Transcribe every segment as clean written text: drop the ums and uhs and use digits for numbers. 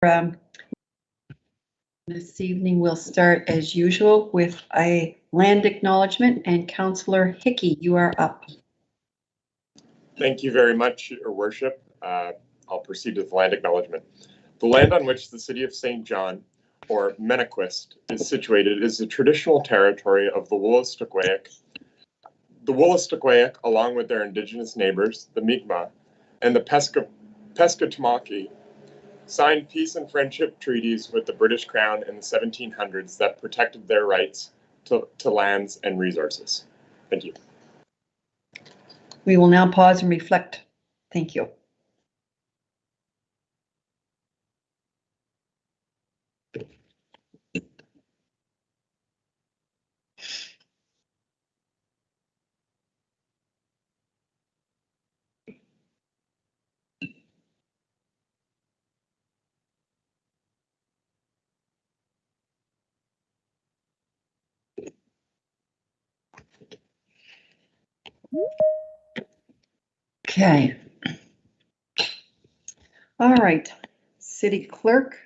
This evening we'll start as usual with a land acknowledgement, and Councillor Hickey, you are up. Thank you very much, Your Worship. I'll proceed with land acknowledgement. The land on which the city of St. John, or Menaquist, is situated is the traditional territory of the Wolastoqiyik. The Wolastoqiyik, along with their indigenous neighbors, the Mi'kmaq, and the Pescatamoqui, signed peace and friendship treaties with the British Crown in the 1700s that protected their rights to lands and resources. Thank you. We will now pause and reflect. Thank you. Okay. All right, City Clerk,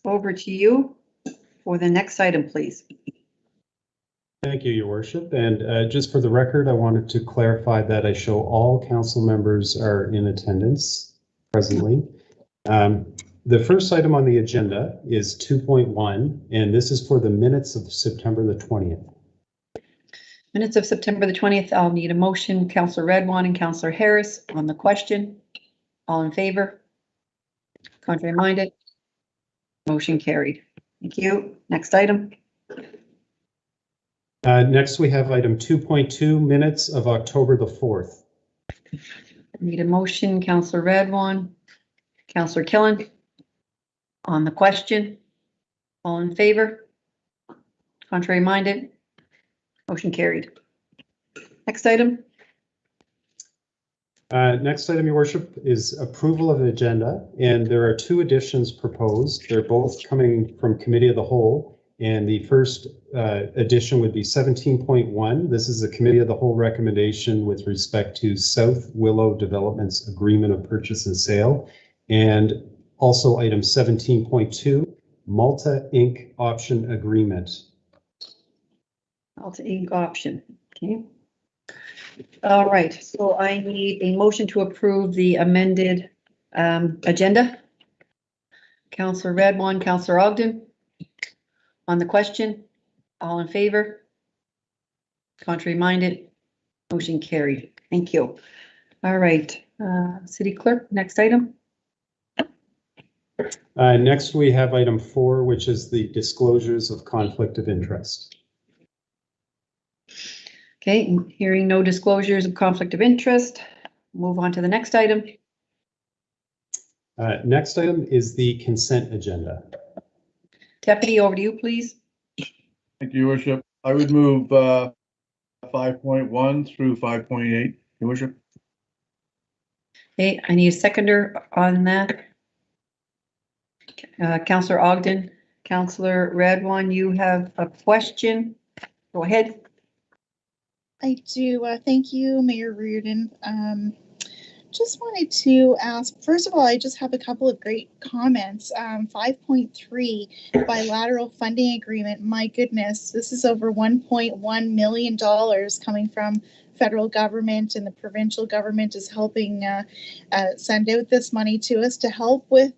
over to you for the next item, please. Thank you, Your Worship. And just for the record, I wanted to clarify that I show all council members are in attendance presently. The first item on the agenda is 2.1, and this is for the minutes of September the 20th. Minutes of September the 20th, I'll need a motion. Councillor Redwan and Councillor Harris on the question. All in favor? Contrary minded? Motion carried. Thank you. Next item. Next, we have item 2.2, minutes of October the 4th. Need a motion. Councillor Redwan, Councillor Killen on the question. All in favor? Contrary minded? Motion carried. Next item. Next item, Your Worship, is approval of the agenda, and there are two additions proposed. They're both coming from Committee of the Whole, and the first addition would be 17.1. This is a Committee of the Whole recommendation with respect to South Willow Development's Agreement of Purchase and Sale, and also item 17.2, Malta Inc. Option Agreement. Malta Inc. option. Okay. All right, so I need a motion to approve the amended agenda. Councillor Redwan, Councillor Ogden on the question. All in favor? Contrary minded? Motion carried. Thank you. All right, City Clerk, next item. Next, we have item 4, which is the disclosures of conflict of interest. Okay, hearing no disclosures of conflict of interest, move on to the next item. Next item is the consent agenda. Deputy, over to you, please. Thank you, Your Worship. I would move 5.1 through 5.8, Your Worship. Okay, I need a seconder on that. Councillor Ogden, Councillor Redwan, you have a question. Go ahead. I do. Thank you, Mayor Reardon. Just wanted to ask, first of all, I just have a couple of great comments. 5.3, bilateral funding agreement. My goodness, this is over $1.1 million coming from federal government, and the provincial government is helping send out this money to us to help with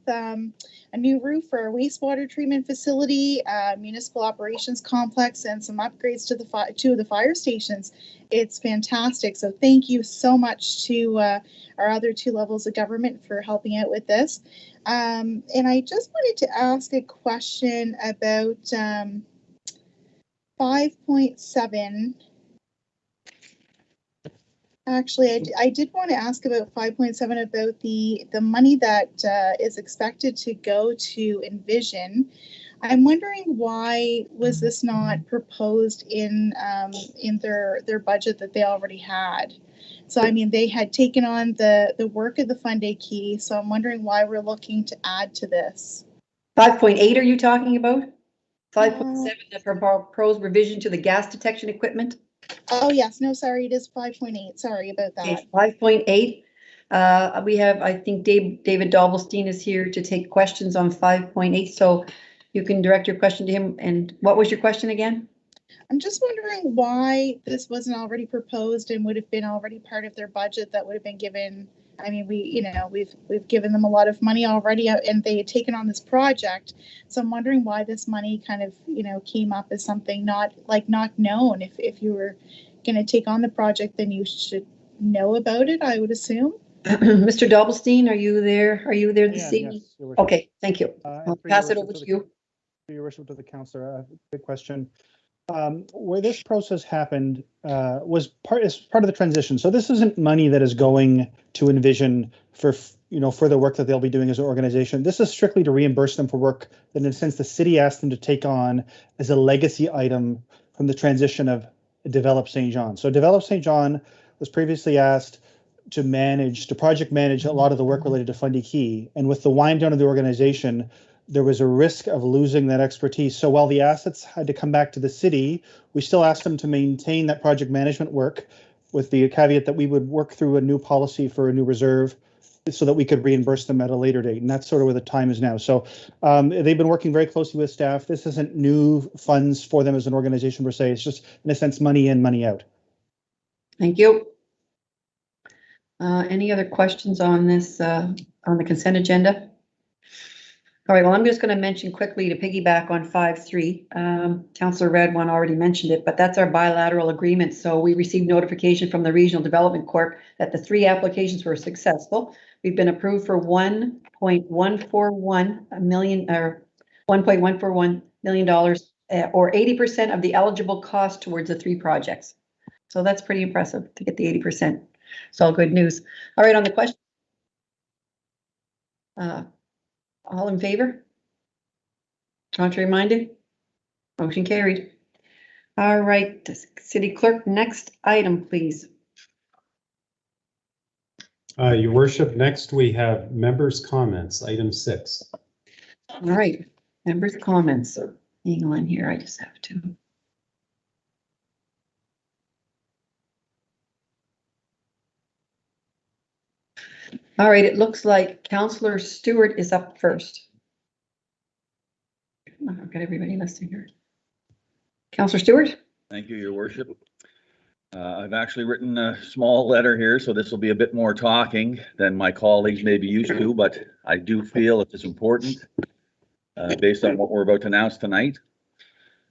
a new roof for our wastewater treatment facility, municipal operations complex, and some upgrades to two of the fire stations. It's fantastic. So thank you so much to our other two levels of government for helping out with this. And I just wanted to ask a question about 5.7. Actually, I did want to ask about 5.7 about the money that is expected to go to Envision. I'm wondering, why was this not proposed in their budget that they already had? So I mean, they had taken on the work of the Fund A Key, so I'm wondering why we're looking to add to this. 5.8 are you talking about? 5.7, the proposed revision to the gas detection equipment? Oh yes, no, sorry, it is 5.8. Sorry about that. Okay, 5.8. We have, I think David Dobbelstein is here to take questions on 5.8, so you can direct your question to him. And what was your question again? I'm just wondering why this wasn't already proposed and would have been already part of their budget that would have been given. I mean, we've given them a lot of money already and they had taken on this project. So I'm wondering why this money kind of, came up as something not known. If you were going to take on the project, then you should know about it, I would assume. Mr. Dobbelstein, are you there? Are you there this evening? Yes, Your Worship. Okay, thank you. I'll pass it over to you. Your Worship, to the councillor, good question. Where this process happened was part of the transition. So this isn't money that is going to Envision for further work that they'll be doing as an organization. This is strictly to reimburse them for work that, in a sense, the city asked them to take on as a legacy item from the transition of Develop St. John. So Develop St. John was previously asked to project manage a lot of the work related to Fundy Key, and with the wind down of the organization, there was a risk of losing that expertise. So while the assets had to come back to the city, we still asked them to maintain that project management work with the caveat that we would work through a new policy for a new reserve so that we could reimburse them at a later date. And that's sort of where the time is now. So they've been working very closely with staff. This isn't new funds for them as an organization per se. It's just, in a sense, money in, money out. Thank you. Any other questions on this, on the consent agenda? All right, well, I'm just going to mention quickly to piggyback on 5.3. Councillor Redwan already mentioned it, but that's our bilateral agreement. So we received notification from the Regional Development Corp that the 3 applications were successful. We've been approved for $1.141 million or $1.141 million or 80% of the eligible cost towards the 3 projects. So that's pretty impressive to get the 80%. It's all good news. All right, on the question. All in favor? Contrary minded? Motion carried. All right, City Clerk, next item, please. Your Worship, next we have members' comments, item 6. All right, members' comments. Hang on here, I just have to. All right, it looks like Councillor Stewart is up first. I've got everybody listed here. Councillor Stewart? Thank you, Your Worship. I've actually written a small letter here, so this will be a bit more talking than my colleagues may be used to, but I do feel it is important based on what we're about to announce tonight.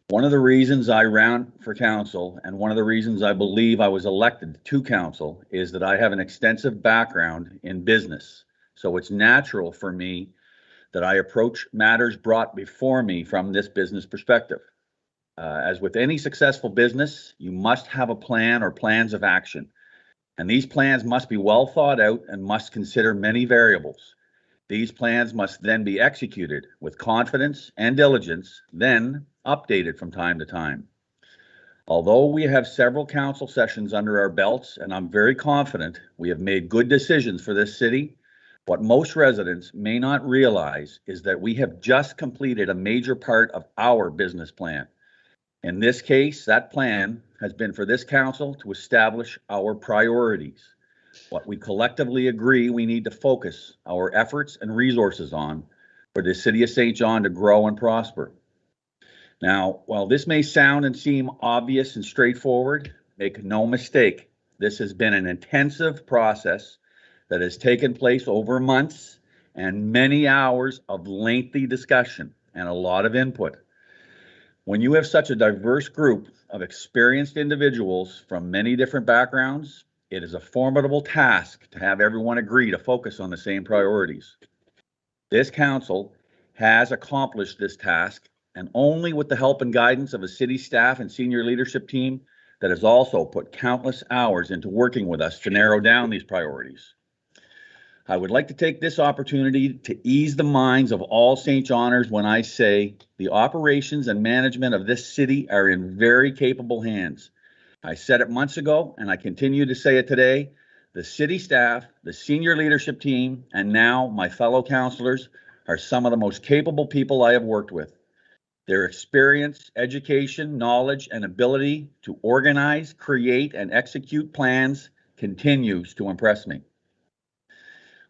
One of the reasons I ran for council and one of the reasons I believe I was elected to council is that I have an extensive background in business. So it's natural for me that I approach matters brought before me from this business perspective. As with any successful business, you must have a plan or plans of action. And these plans must be well thought out and must consider many variables. These plans must then be executed with confidence and diligence, then updated from time to time. Although we have several council sessions under our belts, and I'm very confident we have made good decisions for this city, what most residents may not realize is that we have just completed a major part of our business plan. In this case, that plan has been for this council to establish our priorities, what we collectively agree we need to focus our efforts and resources on for the city of St. John to grow and prosper. Now, while this may sound and seem obvious and straightforward, make no mistake, this has been an intensive process that has taken place over months and many hours of lengthy discussion and a lot of input. When you have such a diverse group of experienced individuals from many different backgrounds, it is a formidable task to have everyone agree to focus on the same priorities. This council has accomplished this task, and only with the help and guidance of a city staff and senior leadership team that has also put countless hours into working with us to narrow down these priorities. I would like to take this opportunity to ease the minds of all St. Johners when I say the operations and management of this city are in very capable hands. I said it months ago, and I continue to say it today. The city staff, the senior leadership team, and now my fellow councillors are some of the most capable people I have worked with. Their experience, education, knowledge, and ability to organize, create, and execute plans continues to impress me.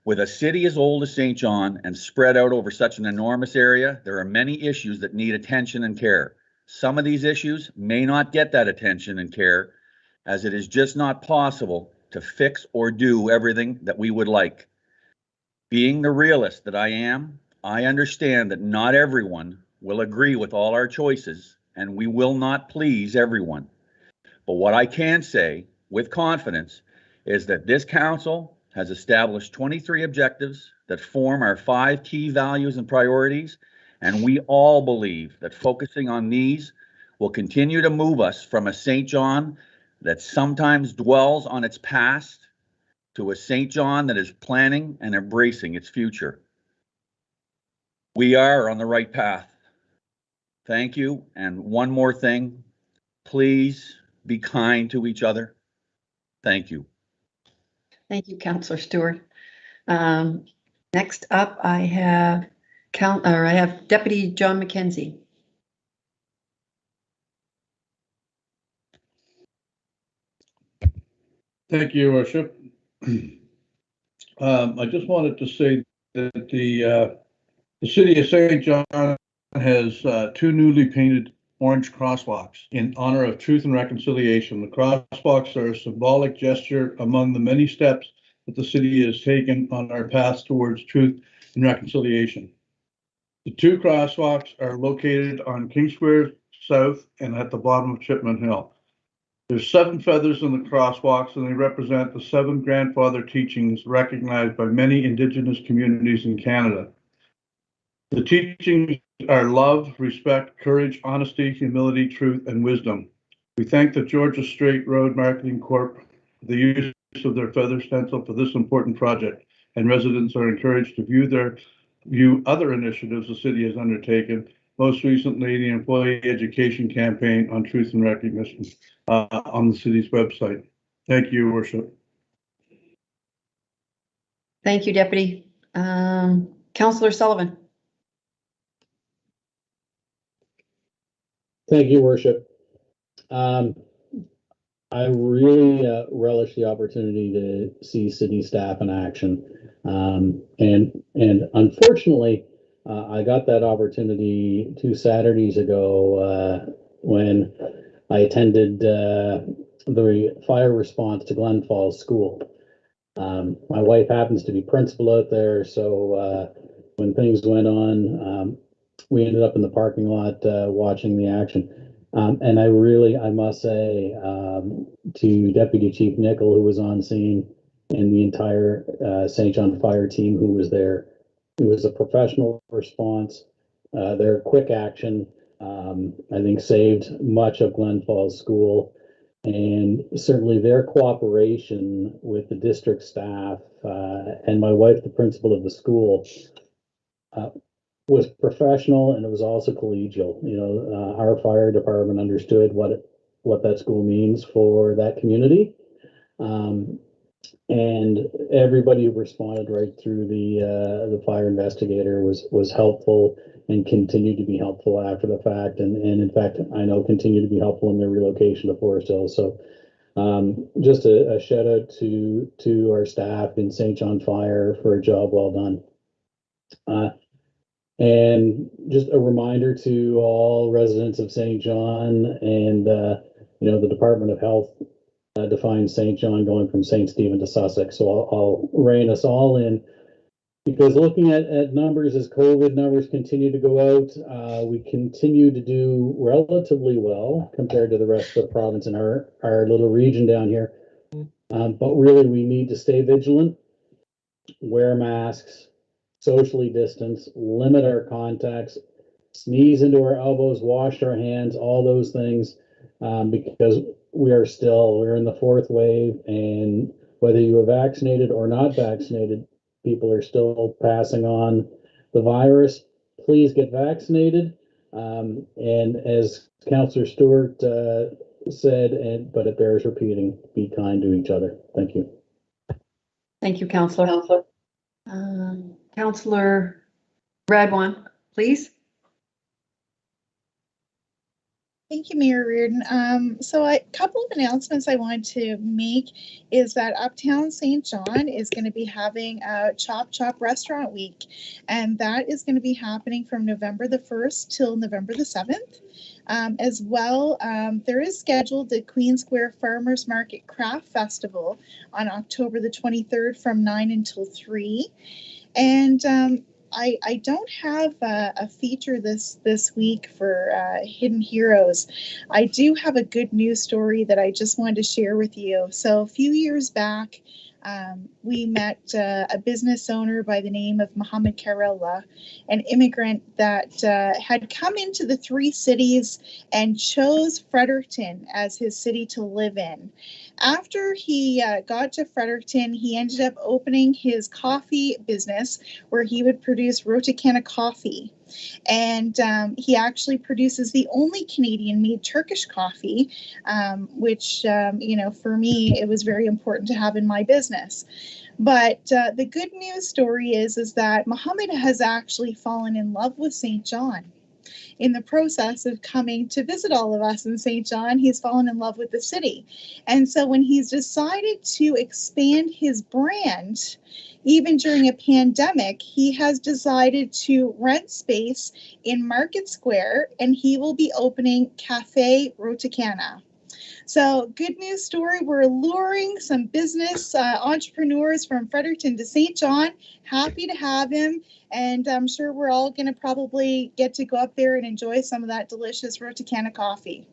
With a city as old as St. John and spread out over such an enormous area, there are many issues that need attention and care. Some of these issues may not get that attention and care, as it is just not possible to fix or do everything that we would like. Being the realist that I am, I understand that not everyone will agree with all our choices, and we will not please everyone. But what I can say with confidence is that this council has established 23 objectives that form our 5 key values and priorities, and we all believe that focusing on these will continue to move us from a St. John that sometimes dwells on its past to a St. John that is planning and embracing its future. We are on the right path. Thank you. And one more thing, please be kind to each other. Thank you. Thank you, Councillor Stewart. Next up, I have Deputy John McKenzie. Thank you, Your Worship. I just wanted to say that the city of St. John has 2 newly painted orange crosswalks in honor of truth and reconciliation. The crosswalks are a symbolic gesture among the many steps that the city has taken on our path towards truth and reconciliation. The 2 crosswalks are located on King Square South and at the bottom of Chipman Hill. There's 7 feathers in the crosswalks, and they represent the 7 grandfather teachings recognized by many Indigenous communities in Canada. The teachings are love, respect, courage, honesty, humility, truth, and wisdom. We thank the Georgia Strait Road Marketing Corp for the use of their feather stencil for this important project, and residents are encouraged to view other initiatives the city has undertaken, most recently the Employee Education Campaign on Truth and Recognition on the city's website. Thank you, Your Worship. Thank you, Deputy. Councillor Sullivan. Thank you, Worship. I really relish the opportunity to see city staff in action. And unfortunately, I got that opportunity 2 Saturdays ago when I attended the fire response to Glen Falls School. My wife happens to be principal out there, so when things went on, we ended up in the parking lot watching the action. And I must say to Deputy Chief Nickel, who was on scene, and the entire St. John Fire team who was there, it was a professional response. Their quick action, I think, saved much of Glen Falls School, and certainly their cooperation with the district staff and my wife, the principal of the school, was professional, and it was also collegial. You know, our fire department understood what that school means for that community, and everybody who responded right through the fire investigator was helpful and continued to be helpful after the fact, and in fact I know continue to be helpful in their relocation to Forest Hill. So just a shout out to our staff in St. John Fire for a job well done. And just a reminder to all residents of St. John and, the Department of Health defines St. John going from St. Stephen to Sussex. So I'll rein us all in, because looking at numbers, as COVID numbers continue to go out, we continue to do relatively well compared to the rest of the province in our little region down here. But really, we need to stay vigilant, wear masks, socially distance, limit our contacts, sneeze into our elbows, wash our hands, all those things, because we're in the 4th wave, and whether you are vaccinated or not vaccinated, people are still passing on the virus. Please get vaccinated. And as Councillor Stewart said, but it bears repeating, be kind to each other. Thank you. Thank you, Councillor. Councillor Radwan, please. Thank you, Mayor Reardon. So a couple of announcements I wanted to make is that Uptown St. John is going to be having a Chop Chop Restaurant Week, and that is going to be happening from November the 1st till November the 7th. As well, there is scheduled the Queen Square Farmers Market Craft Festival on October the 23rd from 9 until 3. And I don't have a feature this week for Hidden Heroes. I do have a good news story that I just wanted to share with you. So a few years back, we met a business owner by the name of Mohammed Karella, an immigrant that had come into the three cities and chose Fredericton as his city to live in. After he got to Fredericton, he ended up opening his coffee business where he would produce Rotacana coffee. And he actually produces the only Canadian-made Turkish coffee, which, for me, it was very important to have in my business. But the good news story is that Mohammed has actually fallen in love with St. John. In the process of coming to visit all of us in St. John, he's fallen in love with the city. And so when he's decided to expand his brand, even during a pandemic, he has decided to rent space in Market Square, and he will be opening Cafe Rotacana. So good news story, we're luring some business entrepreneurs from Fredericton to St. John. Happy to have him. And I'm sure we're all going to probably get to go up there and enjoy some of that delicious Rotacana coffee.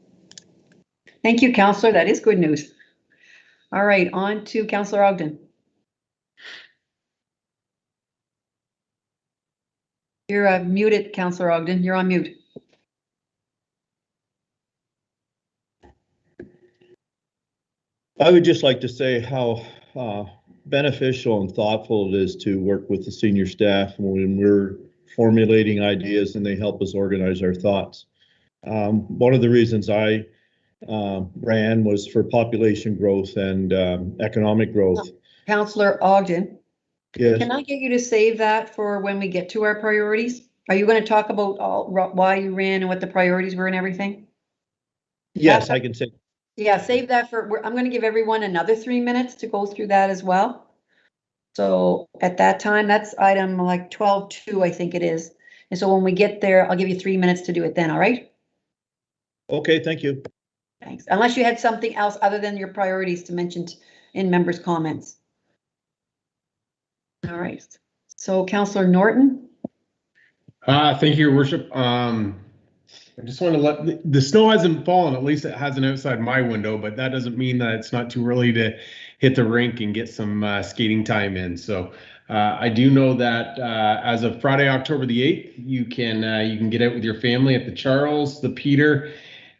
Thank you, Councillor. That is good news. All right, on to Councillor Ogden. You're muted, Councillor Ogden. You're on mute. I would just like to say how beneficial and thoughtful it is to work with the senior staff when we're formulating ideas and they help us organize our thoughts. One of the reasons I ran was for population growth and economic growth. Councillor Ogden, Yes. Can I get you to save that for when we get to our priorities? Are you going to talk about why you ran and what the priorities were and everything? Yes, I can say. Yeah, save that for, I'm going to give everyone another 3 minutes to go through that as well. So at that time, that's item like 12.2, I think it is. And so when we get there, I'll give you 3 minutes to do it then, all right? Okay, thank you. Thanks. Unless you had something else other than your priorities to mention in members' comments. All right. So Councillor Norton. Thank you, Your Worship. I just want to let the snow hasn't fallen. At least it hasn't outside my window, but that doesn't mean that it's not too early to hit the rink and get some skating time in. So I do know that as of Friday, October the 8th, you can get out with your family at the Charles, the Peter,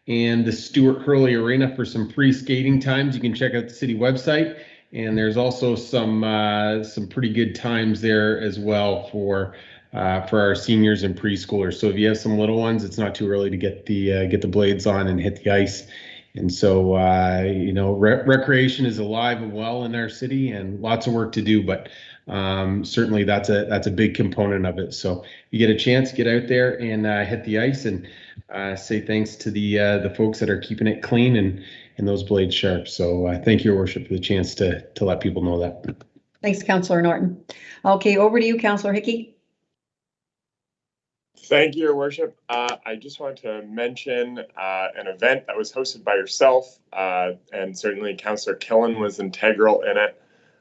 and the Stuart Hurley Arena for some free skating times. You can check out the city website, and there's also some pretty good times there as well for our seniors and preschoolers. So if you have some little ones, it's not too early to get the blades on and hit the ice. And so recreation is alive and well in our city, and lots of work to do. But certainly that's a big component of it. So if you get a chance, get out there and hit the ice, and say thanks to the folks that are keeping it clean and those blades sharp. So thank you, Your Worship, for the chance to let people know that. Thanks, Councillor Norton. Okay, over to you, Councillor Hickey. Thank you, Your Worship. I just want to mention an event that was hosted by yourself, and certainly Councillor Killen was integral in it,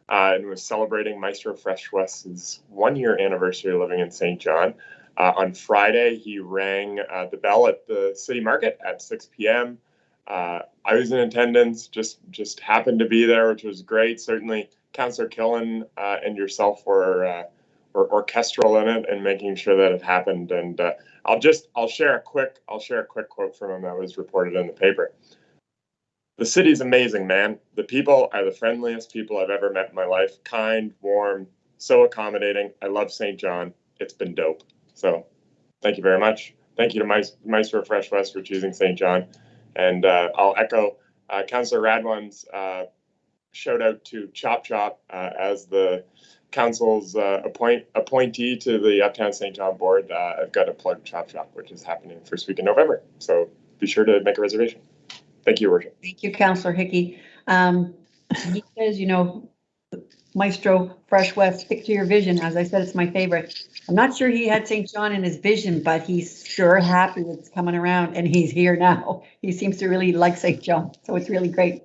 and was celebrating Maestro Fresh West's 1-year anniversary living in St. John. On Friday, he rang the bell at the city market at 6 p.m. I was in attendance, just happened to be there, which was great. Certainly, Councillor Killen and yourself were orchestral in it and making sure that it happened. And I'll share a quick quote from him that was reported in the paper. The city's amazing, man. The people are the friendliest people I've ever met in my life. Kind, warm, so accommodating. I love St. John. It's been dope. So thank you very much. Thank you to Maestro Fresh West for choosing St. John. And I'll echo Councillor Radwan's shout out to Chop Chop as the council's appointee to the Uptown St. John board. I've got to plug Chop Chop, which is happening first week in November. So be sure to make a reservation. Thank you, Your Worship. Thank you, Councillor Hickey. He says, you know, Maestro Fresh West, stick to your vision. As I said, it's my favorite. I'm not sure he had St. John in his vision, but he's sure happy it's coming around and he's here now. He seems to really like St. John, so it's really great.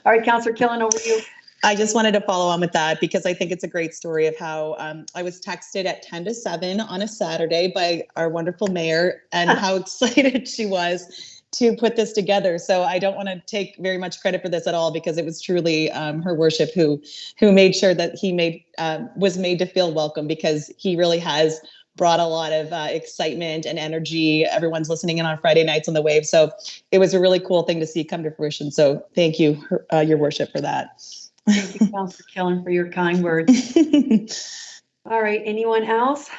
All right, Councillor Killen, over to you. I just wanted to follow on with that because I think it's a great story of how I was texted at 10 to 7 on a Saturday by our wonderful mayor and how excited she was to put this together. So I don't want to take very much credit for this at all because it was truly her worship who made sure that he was made to feel welcome, because he really has brought a lot of excitement and energy. Everyone's listening in on Friday nights on the wave. So it was a really cool thing to see come to fruition. So thank you, your worship, for that. Thank you, Councillor Killen, for your kind words. All right, anyone else?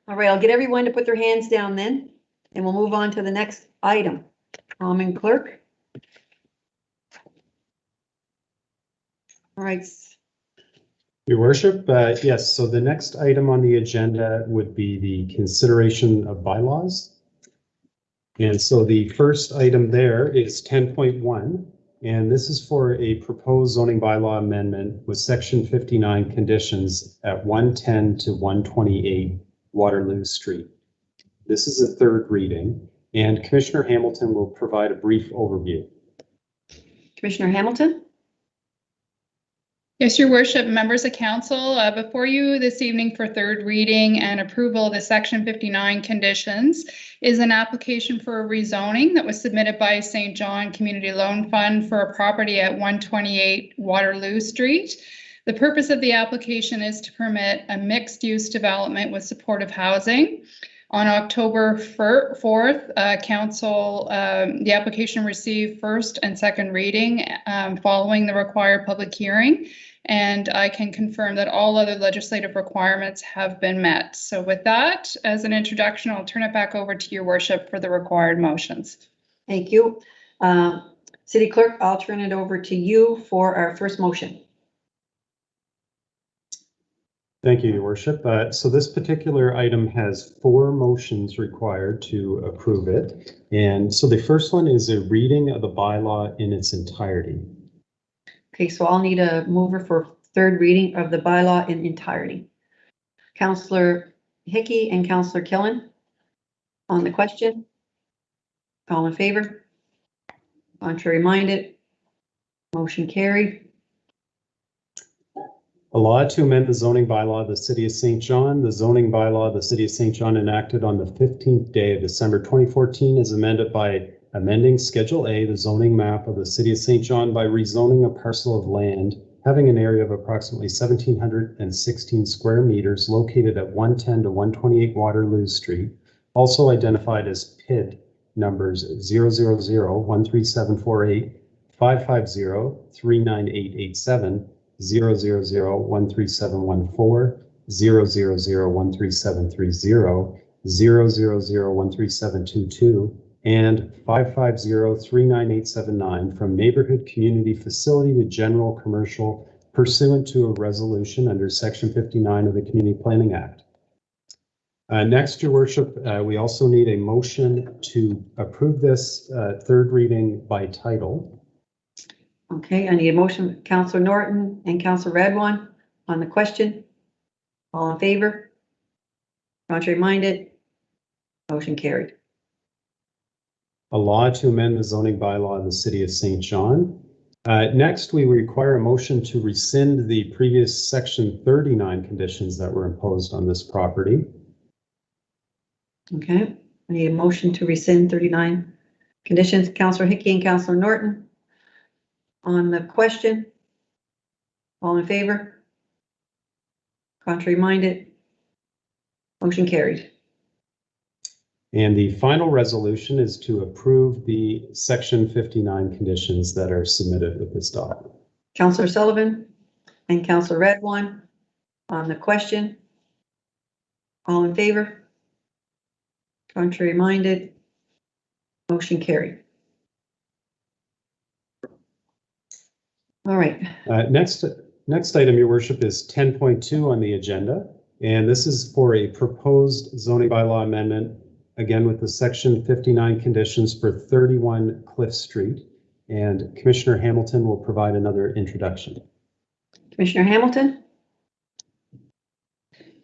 All right, I'll get everyone to put their hands down then, and we'll move on to the next item. Common Clerk. All right. Your Worship, yes, so the next item on the agenda would be the consideration of bylaws. And so the first item there is 10.1, and this is for a proposed zoning bylaw amendment with section 59 conditions at 110 to 128 Waterloo Street. This is a third reading, and Commissioner Hamilton will provide a brief overview. Commissioner Hamilton? Yes, Your Worship, members of council, before you this evening for third reading and approval of the Section 59 conditions is an application for a rezoning that was submitted by St. John Community Loan Fund for a property at 128 Waterloo Street. The purpose of the application is to permit a mixed-use development with supportive housing. On October 4th, the application received first and second reading following the required public hearing, and I can confirm that all other legislative requirements have been met. So with that, as an introduction, I'll turn it back over to Your Worship for the required motions. Thank you. City Clerk, I'll turn it over to you for our first motion. Thank you, Your Worship. So this particular item has 4 motions required to approve it. And so the first one is a reading of the bylaw in its entirety. Okay, so I'll need a mover for third reading of the bylaw in entirety. Councillor Hickey and Councillor Killen on the question. All in favor? Contrary minded? Motion carried. A law to amend the zoning bylaw of the City of St. John. The zoning bylaw of the City of St. John enacted on the 15th day of December 2014 is amended by amending Schedule A, the zoning map of the City of St. John, by rezoning a parcel of land having an area of approximately 1,716 square meters located at 110 to 128 Waterloo Street, also identified as PID numbers 000-13748, 550-39887, 000-13714, 000-13730, 000-13722, and 550-39879 from neighborhood community facility to general commercial pursuant to a resolution under Section 59 of the Community Planning Act. Next, Your Worship, we also need a motion to approve this third reading by title. Okay, I need a motion, Councillor Norton and Councillor Radwan on the question. All in favor? Contrary minded? Motion carried. A law to amend the zoning bylaw of the City of St. John. Next, we require a motion to rescind the previous Section 39 conditions that were imposed on this property. Okay, I need a motion to rescind 39 conditions. Councillor Hickey and Councillor Norton on the question. All in favor? Contrary minded? Motion carried. And the final resolution is to approve the Section 59 conditions that are submitted with this document. Councillor Sullivan and Councillor Radwan on the question. All in favor? Contrary minded? Motion carried. All right. Next item, Your Worship, is 10.2 on the agenda, and this is for a proposed zoning bylaw amendment again with the Section 59 conditions for 31 Cliff Street. And Commissioner Hamilton will provide another introduction. Commissioner Hamilton?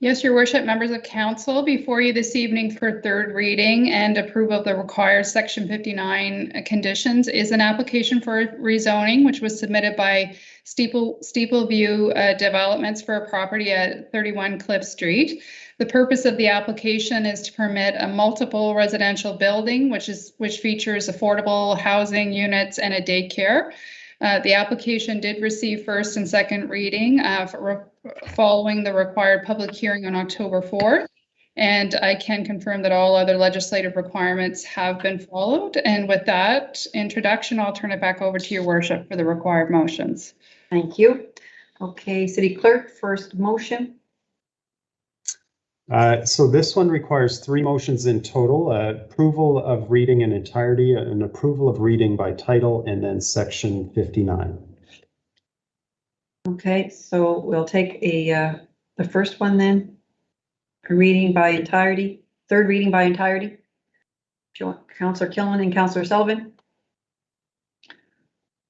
Yes, Your Worship, members of council, before you this evening for third reading and approval of the required Section 59 conditions is an application for rezoning, which was submitted by Steepleview Developments for a property at 31 Cliff Street. The purpose of the application is to permit a multiple residential building, which features affordable housing units and a daycare. The application did receive first and second reading following the required public hearing on October 4th. And I can confirm that all other legislative requirements have been followed. And with that introduction, I'll turn it back over to Your Worship for the required motions. Thank you. Okay, City Clerk, first motion. So this one requires 3 motions in total: approval of reading in entirety, an approval of reading by title, and then Section 59. Okay, so we'll take the first one then. A reading by entirety, third reading by entirety. Councillor Kilman and Councillor Sullivan.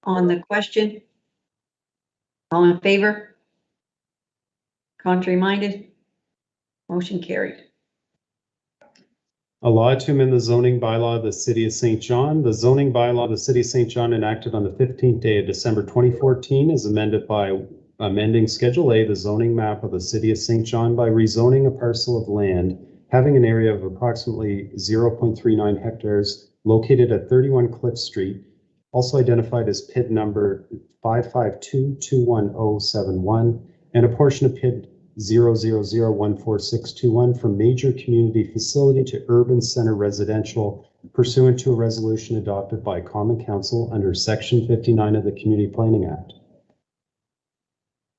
On the question, all in favor? Contrary minded? Motion carried. A law to amend the zoning bylaw of the City of St. John. The zoning bylaw of the City of St. John, enacted on the 15th day of December 2014, is amended by amending Schedule A, the zoning map of the City of St. John, by rezoning a parcel of land having an area of approximately 0.39 hectares located at 31 Cliff Street, also identified as PID number 552-21071, and a portion of PID 000-14621 from major community facility to urban center residential pursuant to a resolution adopted by Common Council under Section 59 of the Community Planning Act.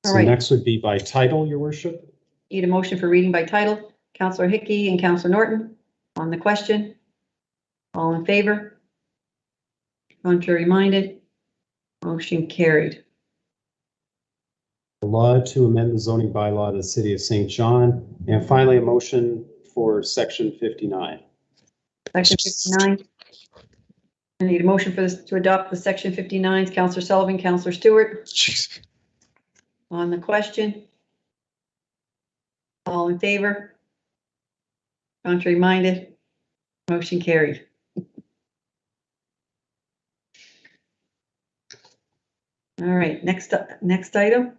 All So right. Next would be by title, Your Worship. Need a motion for reading by title. Councillor Hickey and Councillor Norton. On the question, all in favor? Contrary minded? Motion carried. A law to amend the zoning bylaw of the City of St. John. And finally, a motion for Section 59. Section 59. I need a motion for this to adopt the Section 59s. Councillor Sullivan, Councillor Stewart. On the question, all in favor? Contrary minded? Motion carried. All right, next item.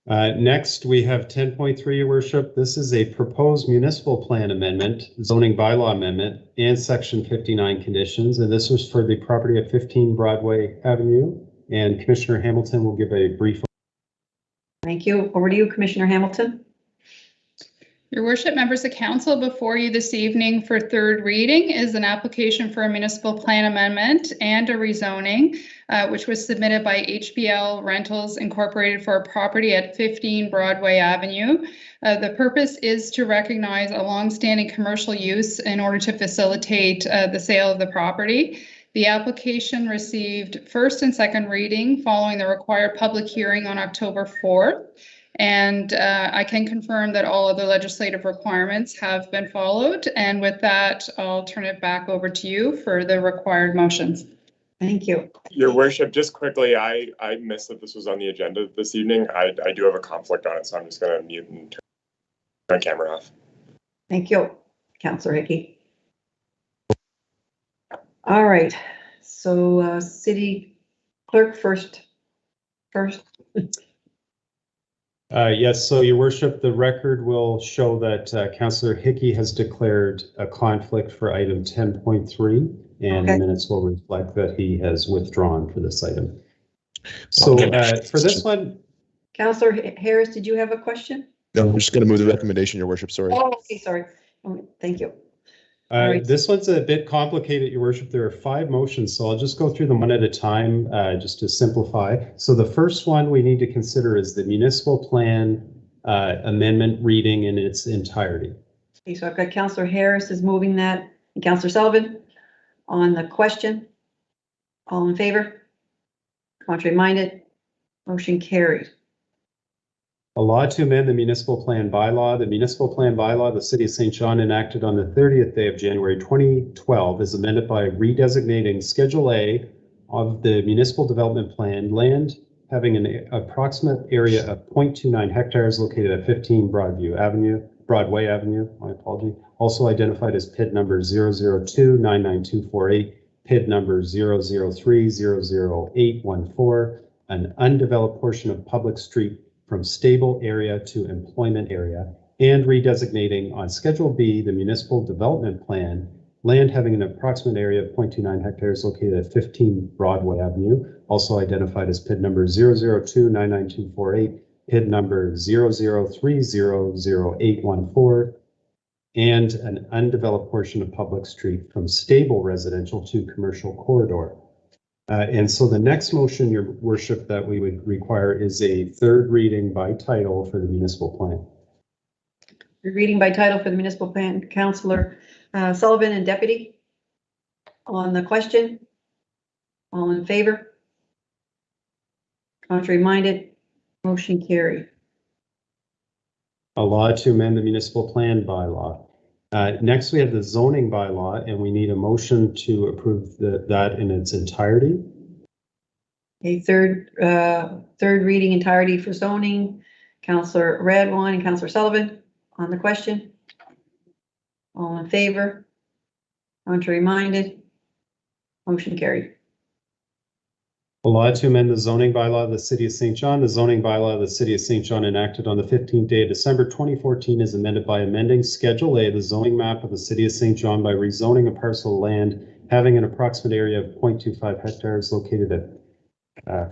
Next, we have 10.3, Your Worship. This is a proposed municipal plan amendment, zoning bylaw amendment, and Section 59 conditions. And this was for the property at 15 Broadway Avenue. And Commissioner Hamilton will give a brief. Thank you. Over to you, Commissioner Hamilton. Your Worship, members of council, before you this evening for third reading is an application for a municipal plan amendment and a rezoning, which was submitted by HBL Rentals Incorporated for a property at 15 Broadway Avenue. The purpose is to recognize a longstanding commercial use in order to facilitate the sale of the property. The application received first and second reading following the required public hearing on October 4th. And I can confirm that all other legislative requirements have been followed. And with that, I'll turn it back over to you for the required motions. Thank you. Your Worship, just quickly, I missed that this was on the agenda this evening. I do have a conflict on it, so I'm just going to mute and turn my camera off. Thank you, Councillor Hickey. All right, so City Clerk first. Yes, so Your Worship, the record will show that Councillor Hickey has declared a conflict for item 10.3, and the minutes will reflect that he has withdrawn for this item. So for this one, Councillor Harris, did you have a question? No, I'm just going to move the recommendation, Your Worship. Sorry. Oh, okay, sorry. Thank you. Right. This one's a bit complicated, Your Worship. There are 5 motions, so I'll just go through them one at a time, just to simplify. So the first one we need to consider is the municipal plan amendment reading in its entirety. Okay, so I've got Councillor Harris is moving that, and Councillor Sullivan on the question. All in favor? Contrary minded? Motion carried. A law to amend the municipal plan bylaw. The municipal plan bylaw of the city of St. John enacted on the 30th day of January 2012 is amended by redesignating Schedule A of the municipal development plan land having an approximate area of 0.29 hectares located at 15 Broadway Avenue, my apology, also identified as PID number 002-99248, PID number 003-00814, an undeveloped portion of public street from stable area to employment area, and redesignating on Schedule B, the municipal development plan, land having an approximate area of 0.29 hectares located at 15 Broadway Avenue, also identified as PID number 002-99248, PID number 003-00814, and an undeveloped portion of public street from stable residential to commercial corridor. And so the next motion, Your Worship, that we would require is a third reading by title for the municipal plan. Reading by title for the municipal plan. Councillor Sullivan and Deputy on the question. All in favor? Contrary minded? Motion carried. A law to amend the municipal plan bylaw. Next, we have the zoning bylaw, and we need a motion to approve that in its entirety. A third reading entirety for zoning. Councillor Radwan and Councillor Sullivan on the question. All in favor? Contrary minded? Motion carried. A law to amend the zoning bylaw of the city of St. John. The zoning bylaw of the city of St. John enacted on the 15th day of December 2014 is amended by amending Schedule A, the zoning map of the city of St. John by rezoning a parcel of land having an approximate area of 0.25 hectares located at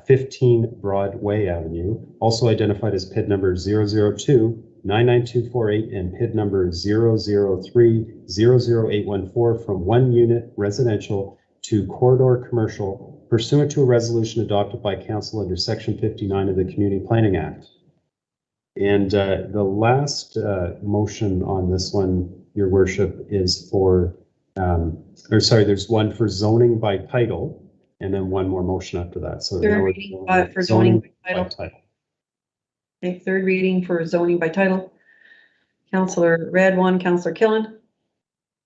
15 Broadway Avenue, also identified as PID number 002-99248 and PID number 003-00814 from 1 unit residential to corridor commercial pursuant to a resolution adopted by council under section 59 of the Community Planning Act. And the last motion on this one, Your Worship, is for, there's one for zoning by title and then one more motion after that. So third reading for zoning by title. Okay, third reading for zoning by title. Councillor Radwan, Councillor Killen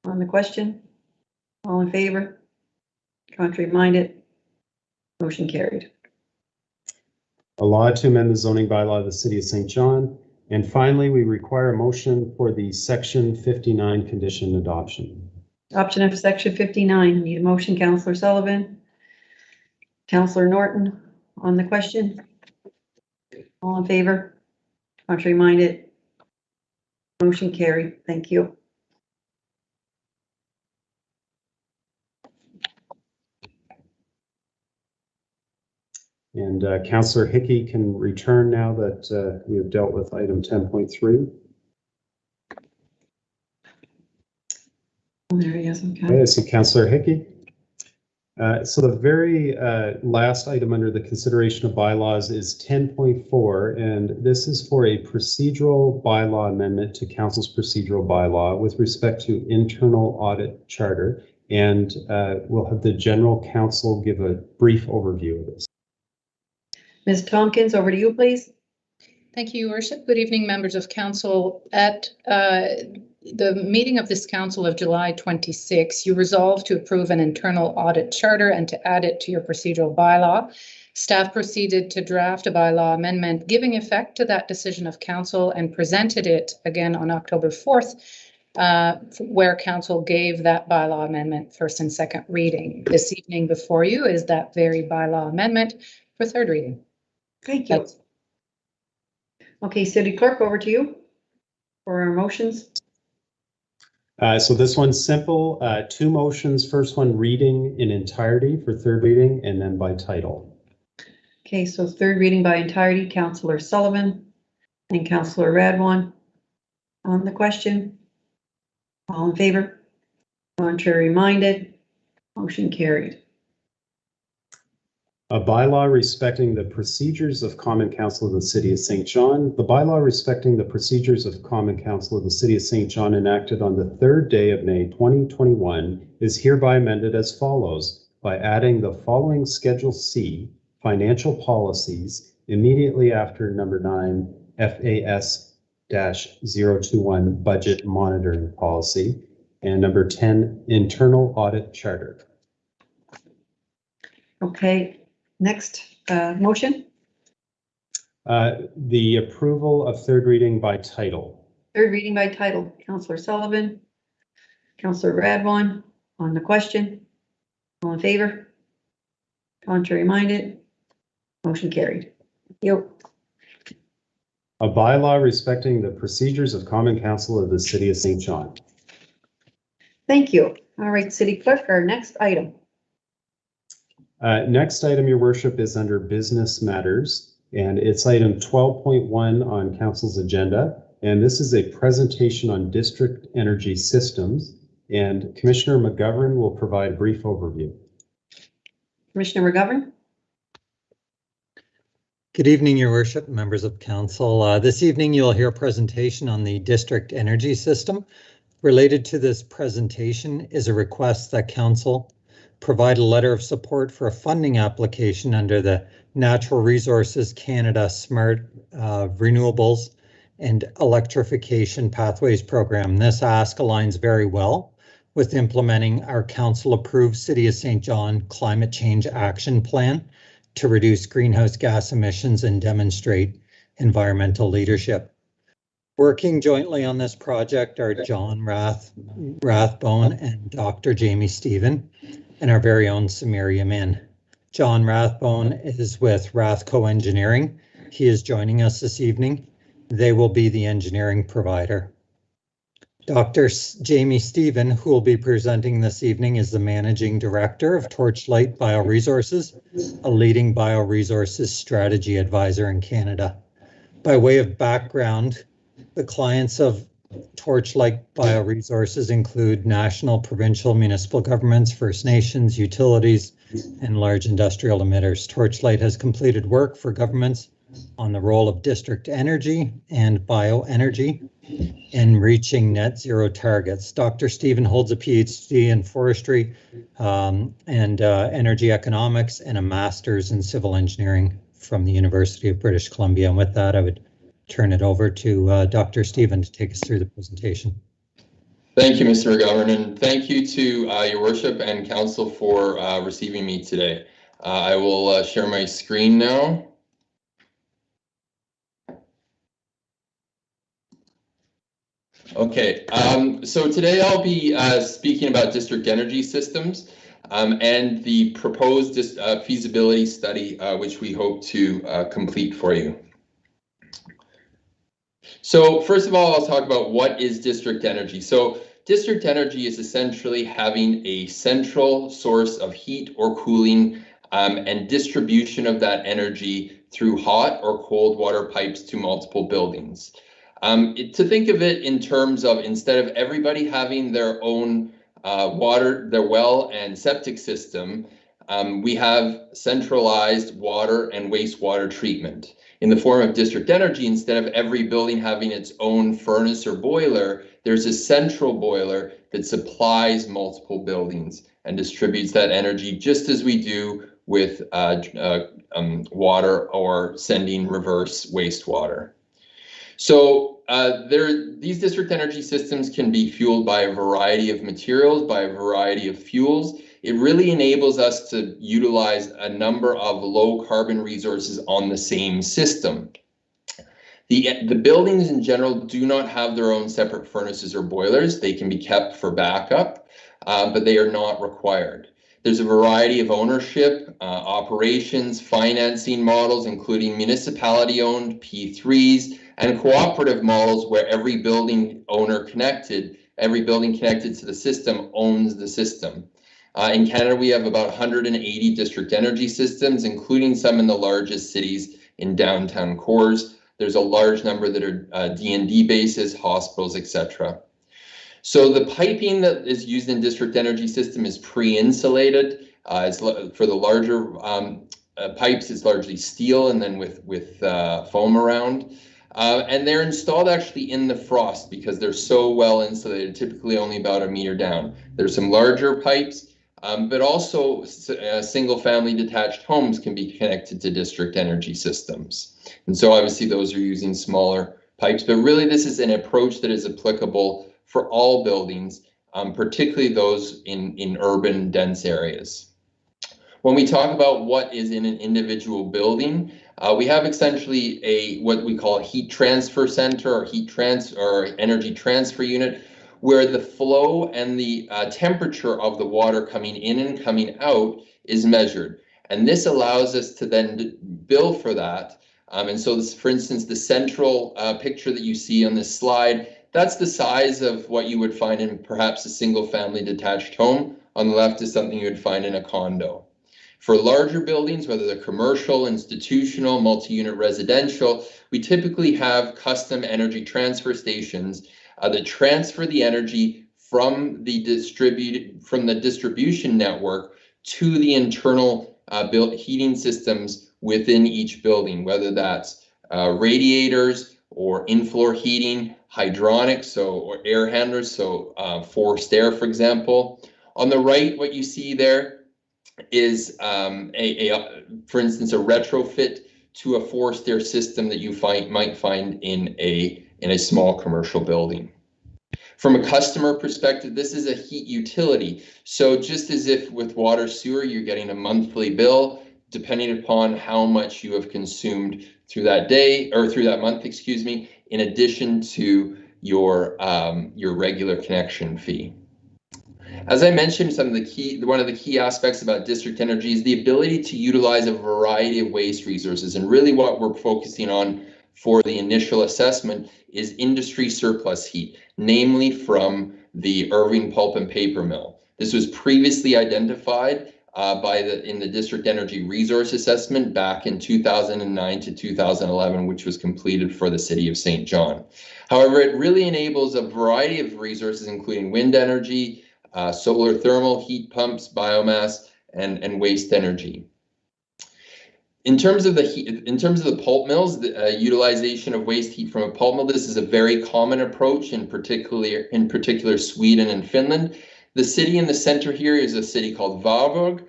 on the question. All in favor? Contrary minded? Motion carried. A law to amend the zoning bylaw of the city of St. John. And finally, we require a motion for the section 59 condition adoption. Adoption of section 59. Need a motion, Councillor Sullivan. Councillor Norton on the question. All in favor? Contrary minded? Motion carried. Thank you. And Councillor Hickey can return now that we have dealt with item 10.3. There he is. Okay, I see Councillor Hickey. So the very last item under the consideration of bylaws is 10.4, and this is for a procedural bylaw amendment to council's procedural bylaw with respect to internal audit charter. And we'll have the general counsel give a brief overview of this. Ms. Tompkins, over to you, please. Thank you, Your Worship. Good evening, members of council. At the meeting of this council of July 26, you resolved to approve an internal audit charter and to add it to your procedural bylaw. Staff proceeded to draft a bylaw amendment giving effect to that decision of council and presented it again on October 4th, where council gave that bylaw amendment first and second reading. This evening before you is that very bylaw amendment for third reading. Thank you. Okay, City Clerk, over to you for our motions. So this one's simple, 2 motions. First one reading in entirety for third reading and then by title. Okay, so third reading by entirety, Councillor Sullivan and Councillor Radwan on the question. All in favor? Contrary minded? Motion carried. A bylaw respecting the procedures of Common Council of the City of St. John. The bylaw respecting the procedures of Common Council of the City of St. John enacted on the 3rd day of May 2021 is hereby amended as follows by adding the following Schedule C, financial policies, immediately after number 9, FAS-021 budget monitoring policy. And number 10, internal audit charter. Okay, next motion. The approval of third reading by title. Third reading by title. Councillor Sullivan, Councillor Radwan on the question. All in favor? Contrary minded? Motion carried. Yo. A bylaw respecting the procedures of Common Council of the City of St. John. Thank you. All right, City Clerk, our next item. Next item, Your Worship, is under business matters, and it's item 12.1 on Council's agenda. And this is a presentation on district energy systems, and Commissioner McGovern will provide a brief overview. Commissioner McGovern. Good evening, Your Worship, members of Council. This evening you'll hear a presentation on the district energy system. Related to this presentation is a request that Council provide a letter of support for a funding application under the Natural Resources Canada Smart Renewables and Electrification Pathways Program. This ask aligns very well with implementing our Council-approved City of St. John Climate Change Action Plan to reduce greenhouse gas emissions and demonstrate environmental leadership. Working jointly on this project are John Rathbone and Dr. Jamie Stephen, and our very own Samir Yamin. John Rathbone is with Rathco Engineering. He is joining us this evening. They will be the engineering provider. Dr. Jamie Stephen, who will be presenting this evening, is the Managing Director of Torchlight Bioresources, a leading bioresources strategy advisor in Canada. By way of background, the clients of Torchlight Bioresources include national, provincial, municipal governments, First Nations, utilities, and large industrial emitters. Torchlight has completed work for governments on the role of district energy and bioenergy in reaching net zero targets. Dr. Stephen holds a PhD in forestry and energy economics and a master's in civil engineering from the University of British Columbia. And with that, I would turn it over to Dr. Stephen to take us through the presentation. Thank you, Mr. McGovern, and thank you to Your Worship and Council for receiving me today. I will share my screen now. Okay, so today I'll be speaking about district energy systems and the proposed feasibility study, which we hope to complete for you. So first of all, I'll talk about what is district energy. So district energy is essentially having a central source of heat or cooling and distribution of that energy through hot or cold water pipes to multiple buildings. To think of it in terms of, instead of everybody having their own their well and septic system, we have centralized water and wastewater treatment. In the form of district energy, instead of every building having its own furnace or boiler, there's a central boiler that supplies multiple buildings and distributes that energy, just as we do with water or sending reverse wastewater. So these district energy systems can be fueled by a variety of materials, by a variety of fuels. It really enables us to utilize a number of low carbon resources on the same system. The buildings in general do not have their own separate furnaces or boilers. They can be kept for backup, but they are not required. There's a variety of ownership, operations, financing models, including municipality-owned P3s, and cooperative models where every building connected to the system owns the system. In Canada, we have about 180 district energy systems, including some in the largest cities in downtown cores. There's a large number that are D&D bases, hospitals, etc. So the piping that is used in district energy system is pre-insulated. For the larger pipes, it's largely steel and then with foam around. And they're installed actually in the frost because they're so well insulated, typically only about 1 meter down. There's some larger pipes but also single-family detached homes can be connected to district energy systems. And so obviously those are using smaller pipes, but really this is an approach that is applicable for all buildings, particularly those in urban dense areas. When we talk about what is in an individual building, we have essentially what we call a heat transfer center or energy transfer unit, where the flow and the temperature of the water coming in and coming out is measured. And this allows us to then bill for that. And so this, for instance, the central picture that you see on this slide, that's the size of what you would find in perhaps a single family detached home. On the left is something you would find in a condo. For larger buildings, whether they're commercial, institutional, multi-unit residential, we typically have custom energy transfer stations that transfer the energy from the distribution network to the internal heating systems within each building, whether that's radiators or in-floor heating, hydronics, or air handlers, so forced air, for example. On the right, what you see there is for instance, a retrofit to a forced air system that you might find in a small commercial building. From a customer perspective, this is a heat utility. So just as if with water sewer, you're getting a monthly bill, depending upon how much you have consumed through that day or through that month, excuse me, in addition to your regular connection fee. As I mentioned, one of the key aspects about district energy is the ability to utilize a variety of waste resources. And really what we're focusing on for the initial assessment is industry surplus heat, namely from the Irving Pulp and Paper Mill. This was previously identified in the District Energy Resource Assessment back in 2009 to 2011, which was completed for the City of St. John. However, it really enables a variety of resources, including wind energy, solar thermal, heat pumps, biomass, and waste energy. In terms of the pulp mills, the utilization of waste heat from a pulp mill, this is a very common approach, in particular Sweden and Finland. The city in the center here is a city called Varberg.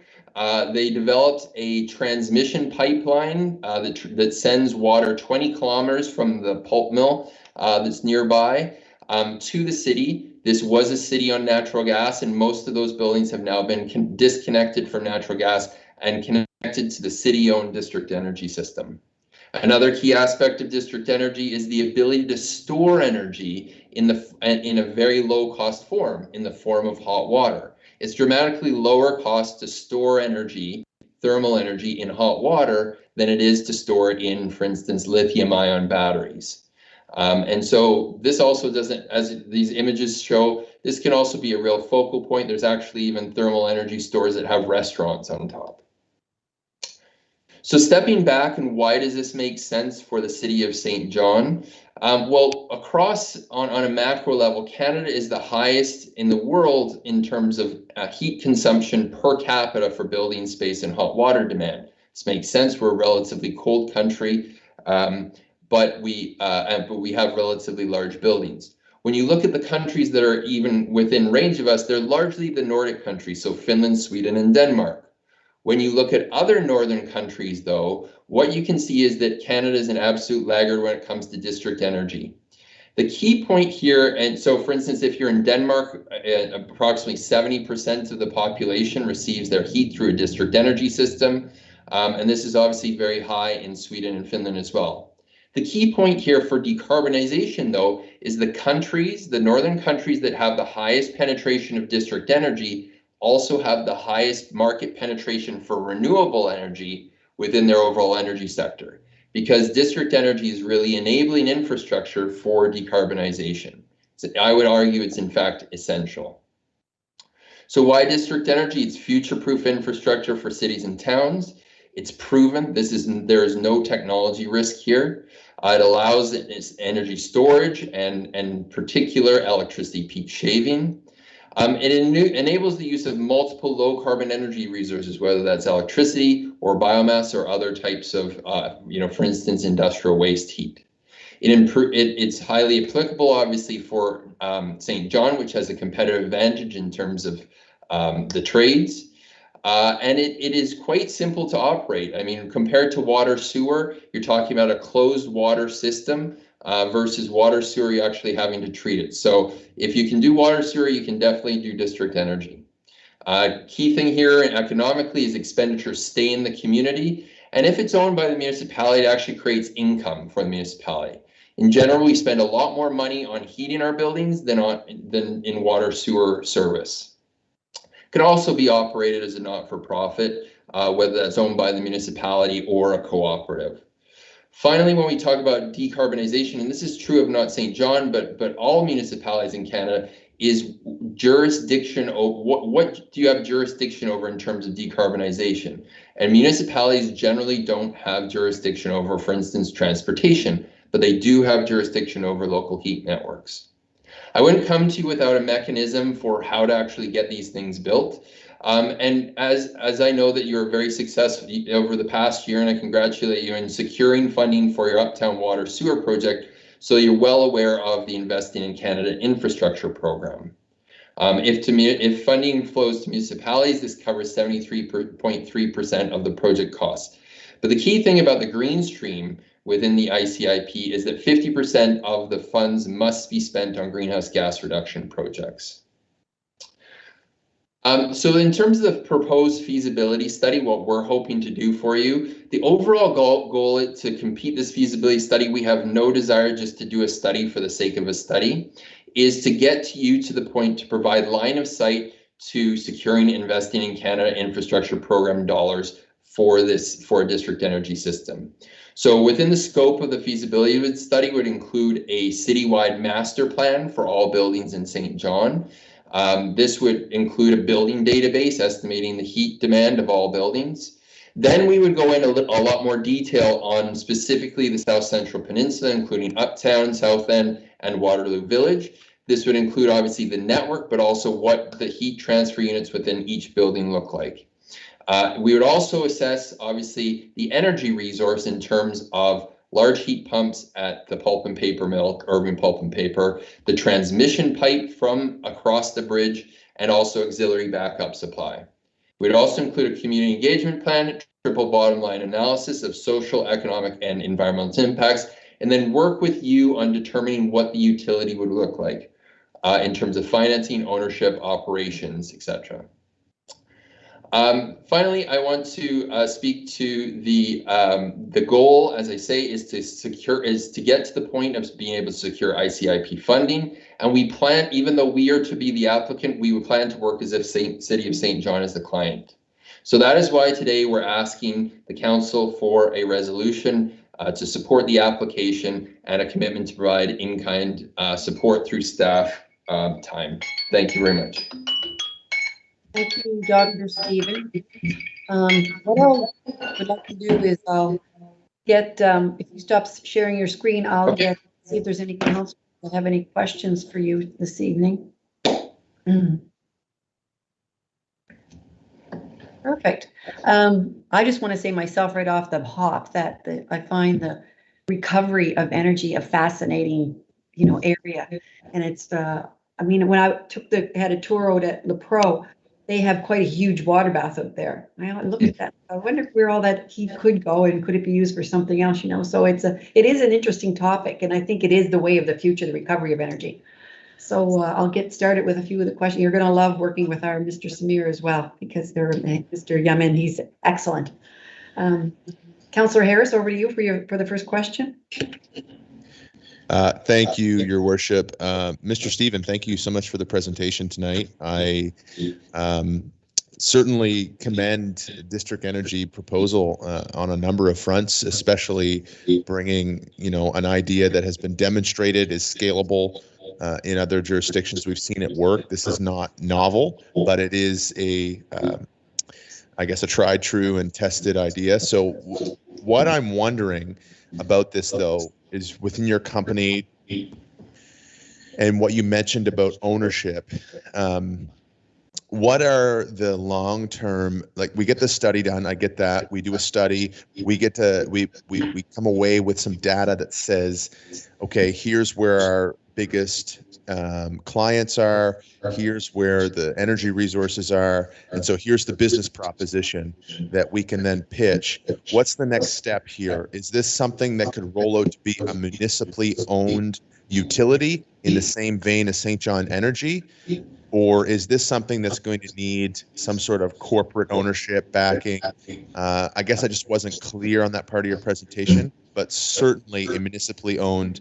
They developed a transmission pipeline that sends water 20 kilometers from the pulp mill that's nearby to the city. This was a city on natural gas, and most of those buildings have now been disconnected from natural gas and connected to the city-owned district energy system. Another key aspect of district energy is the ability to store energy in a very low-cost form, in the form of hot water. It's dramatically lower cost to store energy, thermal energy, in hot water than it is to store it in, for instance, lithium-ion batteries. And so this also doesn't, as these images show, this can also be a real focal point. There's actually even thermal energy stores that have restaurants on top. So stepping back, and why does this make sense for the City of St. John? Well, across on a macro level, Canada is the highest in the world in terms of heat consumption per capita for building space and hot water demand. This makes sense. We're a relatively cold country, but we have relatively large buildings. When you look at the countries that are even within range of us, they're largely the Nordic countries, so Finland, Sweden, and Denmark. When you look at other northern countries, though, what you can see is that Canada is an absolute laggard when it comes to district energy. The key point here, and so for instance, if you're in Denmark, approximately 70% of the population receives their heat through a district energy system, and this is obviously very high in Sweden and Finland as well. The key point here for decarbonization, though, is the northern countries that have the highest penetration of district energy also have the highest market penetration for renewable energy within their overall energy sector, because district energy is really enabling infrastructure for decarbonization. So I would argue it's in fact essential. So why district energy? It's future-proof infrastructure for cities and towns. It's proven. There is no technology risk here. It allows energy storage and in particular electricity peak shaving. It enables the use of multiple low carbon energy resources, whether that's electricity or biomass or other types of, for instance, industrial waste heat. It's highly applicable, obviously, for St. John, which has a competitive advantage in terms of the trades. And it is quite simple to operate. I mean, compared to water sewer, you're talking about a closed water system versus water sewer, you're actually having to treat it. So if you can do water sewer, you can definitely do district energy. Key thing here economically is expenditures stay in the community. And if it's owned by the municipality, it actually creates income for the municipality. In general, we spend a lot more money on heating our buildings than in water sewer service. Can also be operated as a not-for-profit, whether that's owned by the municipality or a cooperative. Finally, when we talk about decarbonization, and this is true of not St. John, but all municipalities in Canada, is jurisdiction. What do you have jurisdiction over in terms of decarbonization? And municipalities generally don't have jurisdiction over, for instance, transportation, but they do have jurisdiction over local heat networks. I wouldn't come to you without a mechanism for how to actually get these things built. And as I know that you're very successful over the past year, and I congratulate you in securing funding for your Uptown Water Sewer project, so you're well aware of the Investing in Canada infrastructure program. If funding flows to municipalities, this covers 73.3% of the project costs. But the key thing about the green stream within the ICIP is that 50% of the funds must be spent on greenhouse gas reduction projects. So in terms of the proposed feasibility study, what we're hoping to do for you, the overall goal is to complete this feasibility study. We have no desire just to do a study for the sake of a study, is to get you to the point to provide line of sight to securing Investing in Canada infrastructure program dollars for a district energy system. So within the scope of the feasibility study would include a citywide master plan for all buildings in St. John. This would include a building database estimating the heat demand of all buildings. Then we would go into a lot more detail on specifically the South Central Peninsula, including Uptown, South End, and Waterloo Village. This would include obviously the network, but also what the heat transfer units within each building look like. We would also assess, obviously, the energy resource in terms of large heat pumps at the pulp and paper mill, Irving Pulp and Paper, the transmission pipe from across the bridge, and also auxiliary backup supply. We'd also include a community engagement plan, triple bottom line analysis of social, economic, and environmental impacts, and then work with you on determining what the utility would look like in terms of financing, ownership, operations, etc. Finally, I want to speak to the goal, as I say, is to get to the point of being able to secure ICIP funding. And we plan, even though we are to be the applicant, we would plan to work as if City of St. John is the client. So that is why today we're asking the council for a resolution to support the application and a commitment to provide in-kind support through staff time. Thank you very much. Thank you, Dr. Stephen. What I would like to do is I'll get, if you stop sharing your screen, I'll see if there's any council that have any questions for you this evening. Perfect. I just want to say myself right off the hop that I find the recovery of energy a fascinating, area. And it's, I mean, when I had a tour out at Le Pro, they have quite a huge water bath out there. I look at that. I wonder where all that heat could go and could it be used for something else, So it is an interesting topic, and I think it is the way of the future, the recovery of energy. So I'll get started with a few of the questions. You're going to love working with our Mr. Samir as well, because Mr. Yamin, he's excellent. Councillor Harris, over to you for the first question. Thank you, Your Worship. Mr. Stephen, thank you so much for the presentation tonight. I certainly commend District Energy proposal on a number of fronts, especially bringing, an idea that has been demonstrated is scalable in other jurisdictions. We've seen it work. This is not novel, but it is I guess, a tried, true, and tested idea. So what I'm wondering about this, though, is within your company and what you mentioned about ownership, what are the long-term, we get the study done, I get that, we do a study, we come away with some data that says, okay, here's where our biggest clients are, here's where the energy resources are, and so here's the business proposition that we can then pitch. What's the next step here? Is this something that could roll out to be a municipally owned utility in the same vein as St. John Energy? Or is this something that's going to need some sort of corporate ownership backing? I guess I just wasn't clear on that part of your presentation, but certainly a municipally owned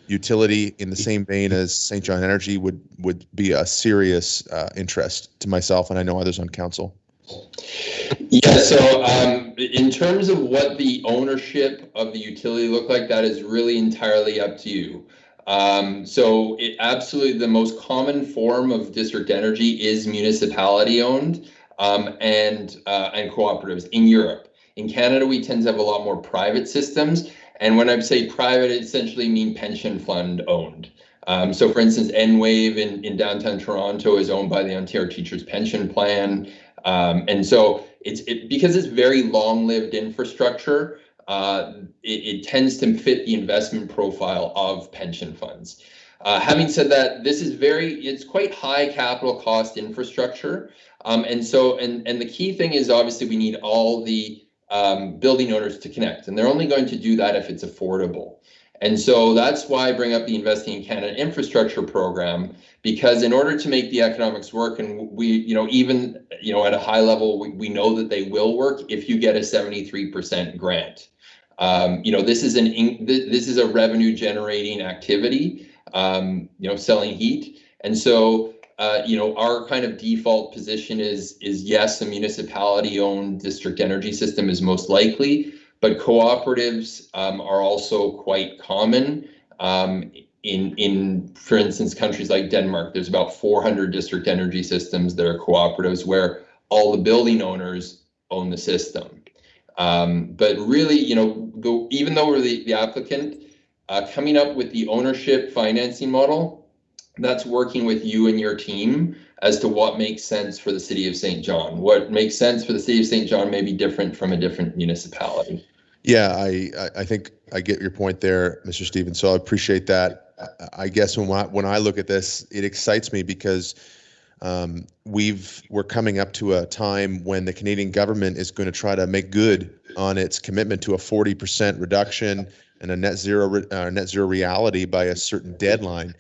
utility in the same vein as St. John Energy would be a serious interest to myself, and I know others on council. Yeah, so in terms of what the ownership of the utility look like, that is really entirely up to you. So it absolutely, the most common form of district energy is municipality owned and cooperatives in Europe. In Canada, we tend to have a lot more private systems. And when I say private, it essentially mean pension fund owned. So for instance, Enwave in downtown Toronto is owned by the Ontario Teachers Pension Plan. And so because it's very long-lived infrastructure, it tends to fit the investment profile of pension funds. Having said that, it's quite high capital cost infrastructure. And the key thing is obviously we need all the building owners to connect, and they're only going to do that if it's affordable. And so that's why I bring up the Investing in Canada infrastructure program, because in order to make the economics work, and we, even at a high level, we know that they will work if you get a 73% grant. This is a revenue generating activity, selling heat. And so, our kind of default position is yes, a municipality owned district energy system is most likely, but cooperatives are also quite common. In, for instance, countries like Denmark, there's about 400 district energy systems that are cooperatives where all the building owners own the system. But really, even though we're the applicant, coming up with the ownership financing model, that's working with you and your team as to what makes sense for the city of St. John. What makes sense for the city of St. John may be different from a different municipality. Yeah, I think I get your point there, Mr. Stevens. So I appreciate that. I guess when I look at this, it excites me because we're coming up to a time when the Canadian government is going to try to make good on its commitment to a 40% reduction and a net zero reality by a certain deadline.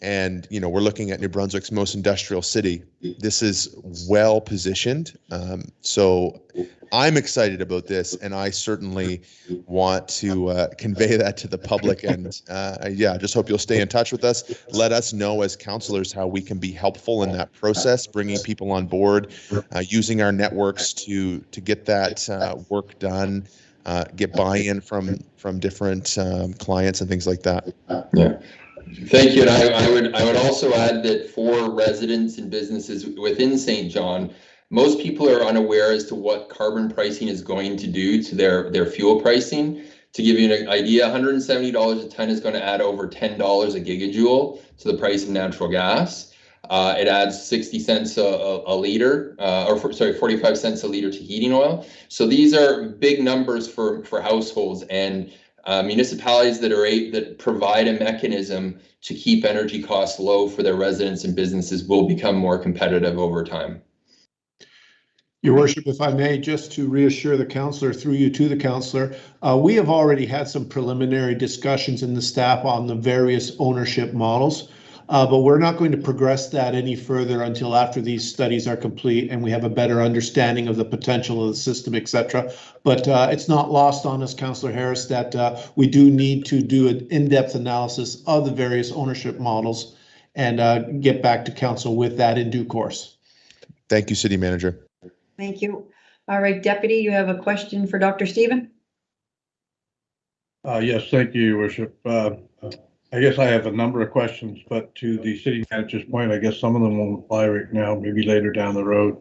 And, we're looking at New Brunswick's most industrial city. This is well positioned. So I'm excited about this, and I certainly want to convey that to the public. And just hope you'll stay in touch with us. Let us know as councillors how we can be helpful in that process, bringing people on board, using our networks to get that work done, get buy-in from different clients and things like that. Yeah. Thank you. And I would also add that for residents and businesses within St. John, most people are unaware as to what carbon pricing is going to do to their fuel pricing. To give you an idea, $170 a ton is going to add over $10 a gigajoule to the price of natural gas. It adds 60 cents a liter, 45 cents a liter to heating oil. So these are big numbers for households, and municipalities that provide a mechanism to keep energy costs low for their residents and businesses will become more competitive over time. Your Worship, if I may, just to reassure the councillor, through you to the councillor, we have already had some preliminary discussions in the staff on the various ownership models. But we're not going to progress that any further until after these studies are complete and we have a better understanding of the potential of the system, etc. But it's not lost on us, Councillor Harris, that we do need to do an in-depth analysis of the various ownership models and get back to council with that in due course. Thank you, City Manager. Thank you. All right, Deputy, you have a question for Dr. Stephen? Yes, thank you, Your Worship. I guess I have a number of questions, but to the city manager's point, I guess some of them won't apply right now, maybe later down the road.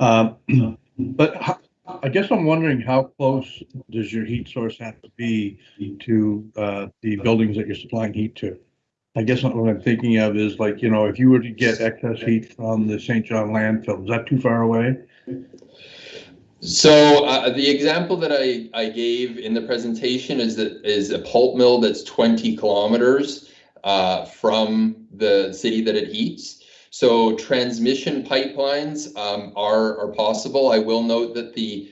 But I guess I'm wondering, how close does your heat source have to be to the buildings that you're supplying heat to? I guess what I'm thinking of is, like, if you were to get excess heat from the St. John landfill, is that too far away? So the example that I gave in the presentation is a pulp mill that's 20 kilometers from the city that it heats. So transmission pipelines are possible. I will note that the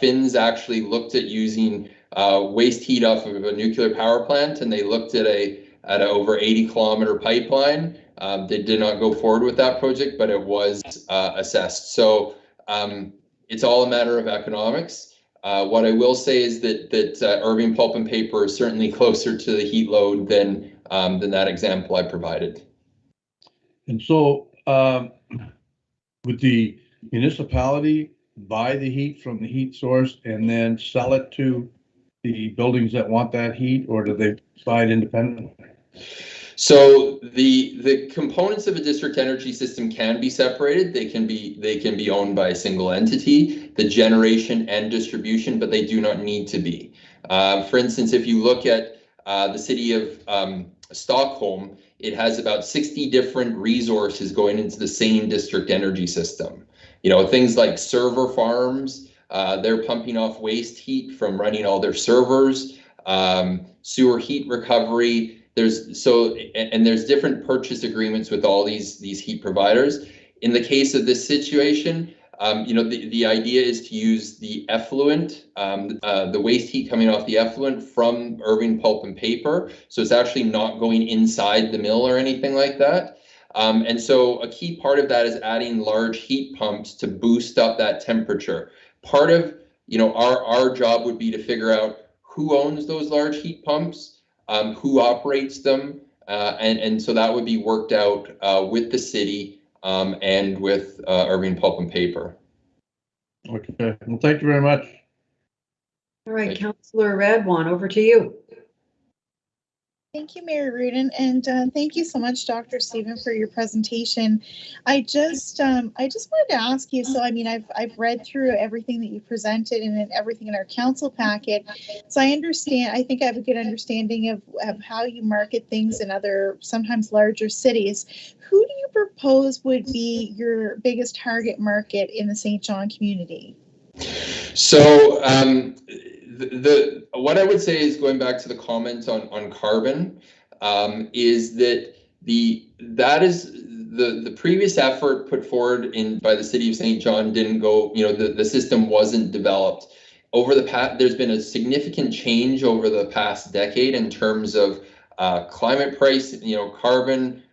Finns actually looked at using waste heat off of a nuclear power plant, and they looked at an over 80-kilometer pipeline. They did not go forward with that project, but it was assessed. So it's all a matter of economics. What I will say is that Irving Pulp and Paper is certainly closer to the heat load than that example I provided. And so would the municipality buy the heat from the heat source and then sell it to the buildings that want that heat, or do they buy it independently? So the components of a district energy system can be separated. They can be owned by a single entity, the generation and distribution, but they do not need to be. For instance, if you look at the city of Stockholm, it has about 60 different resources going into the same district energy system. You know, things like server farms, they're pumping off waste heat from running all their servers, sewer heat recovery. There's different purchase agreements with all these heat providers. In the case of this situation, the idea is to use the effluent, the waste heat coming off the effluent from Irving Pulp and Paper. So it's actually not going inside the mill or anything like that. And so a key part of that is adding large heat pumps to boost up that temperature. Part of, our job would be to figure out who owns those large heat pumps, who operates them, and so that would be worked out with the city and with Irving Pulp and Paper. Okay, well, thank you very much. All right, Councillor Radwan, over to you. Thank you, Mayor Rudin, and thank you so much, Dr. Stephen, for your presentation. I just wanted to ask you. So, I mean, I've read through everything that you presented and everything in our council packet. So I understand. I think I have a good understanding of how you market things in other, sometimes larger cities. Who do you propose would be your biggest target market in the St. John community? So what I would say is, going back to the comment on carbon, is that the previous effort put forward by the city of St. John didn't go, the system wasn't developed. Over the past, there's been a significant change over the past decade in terms of climate price, carbon,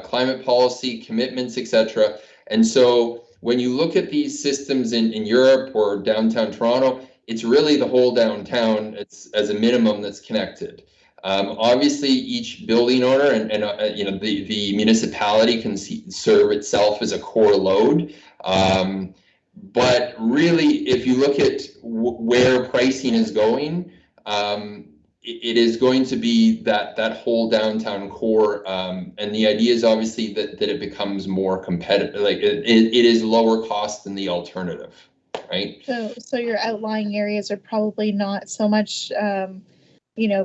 climate policy, commitments, etc. And so when you look at these systems in Europe or downtown Toronto, it's really the whole downtown, it's as a minimum that's connected. Obviously, each building owner and the municipality can serve itself as a core load. But really, if you look at where pricing is going, it is going to be that whole downtown core. And the idea is obviously that it becomes more competitive, like it is lower cost than the alternative. Right. So your outlying areas are probably not so much,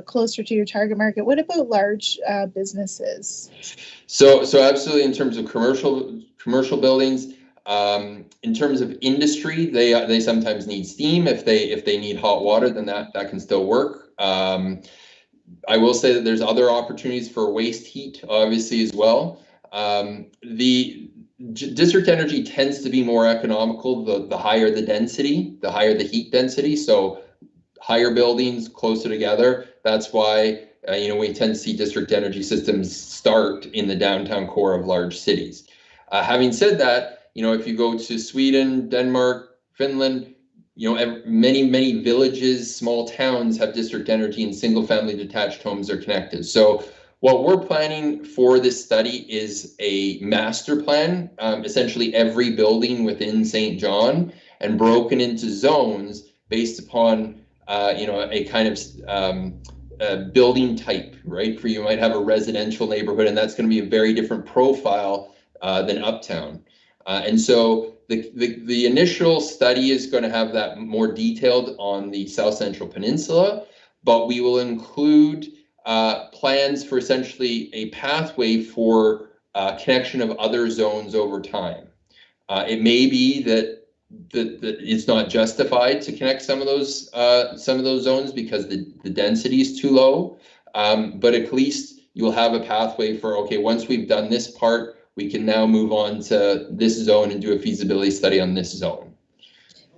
closer to your target market. What about large businesses? So absolutely, in terms of commercial buildings, in terms of industry, they sometimes need steam. If they need hot water, then that can still work. I will say that there's other opportunities for waste heat, obviously, as well. The district energy tends to be more economical the higher the density, the higher the heat density. So higher buildings closer together. That's why we tend to see district energy systems start in the downtown core of large cities. Having said that, if you go to Sweden, Denmark, Finland, many villages, small towns have district energy, and single family detached homes are connected. So what we're planning for this study is a master plan, essentially every building within St. John, and broken into zones based upon, a kind of building type, right? For you might have a residential neighborhood, and that's going to be a very different profile than uptown. And so the initial study is going to have that more detailed on the South Central Peninsula, but we will include plans for essentially a pathway for connection of other zones over time. It may be that it's not justified to connect some of those zones because the density is too low, but at least you'll have a pathway for, okay, once we've done this part, we can now move on to this zone and do a feasibility study on this zone.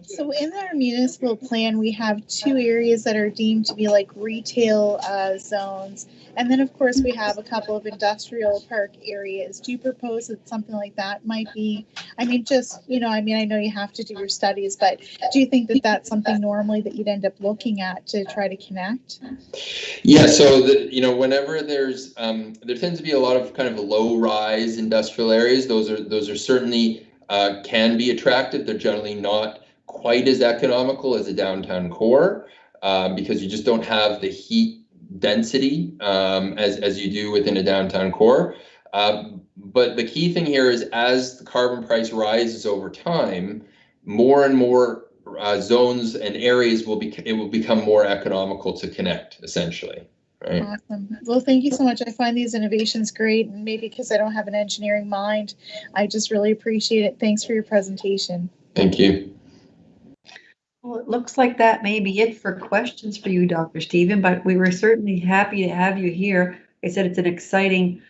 So in our municipal plan, we have 2 areas that are deemed to be like retail zones. And then of course we have a couple of industrial park areas. Do you propose that something like that might be, I mean, just, you know, I mean, I know you have to do your studies, but do you think that that's something normally that you'd end up looking at to try to connect? Yeah, so you know, whenever there's there tends to be a lot of kind of low rise industrial areas. Those are certainly can be attractive. They're generally not quite as economical as a downtown core because you just don't have the heat density as you do within a downtown core. But the key thing here is as the carbon price rises over time, more and more zones and areas it will become more economical to connect, essentially. Right? Awesome. Well, thank you so much. I find these innovations great, and maybe because I don't have an engineering mind, I just really appreciate it. Thanks for your presentation. Thank you. Well, it looks like that may be it for questions for you, Dr. Stephen, but we were certainly happy to have you here. Like I said, it's an exciting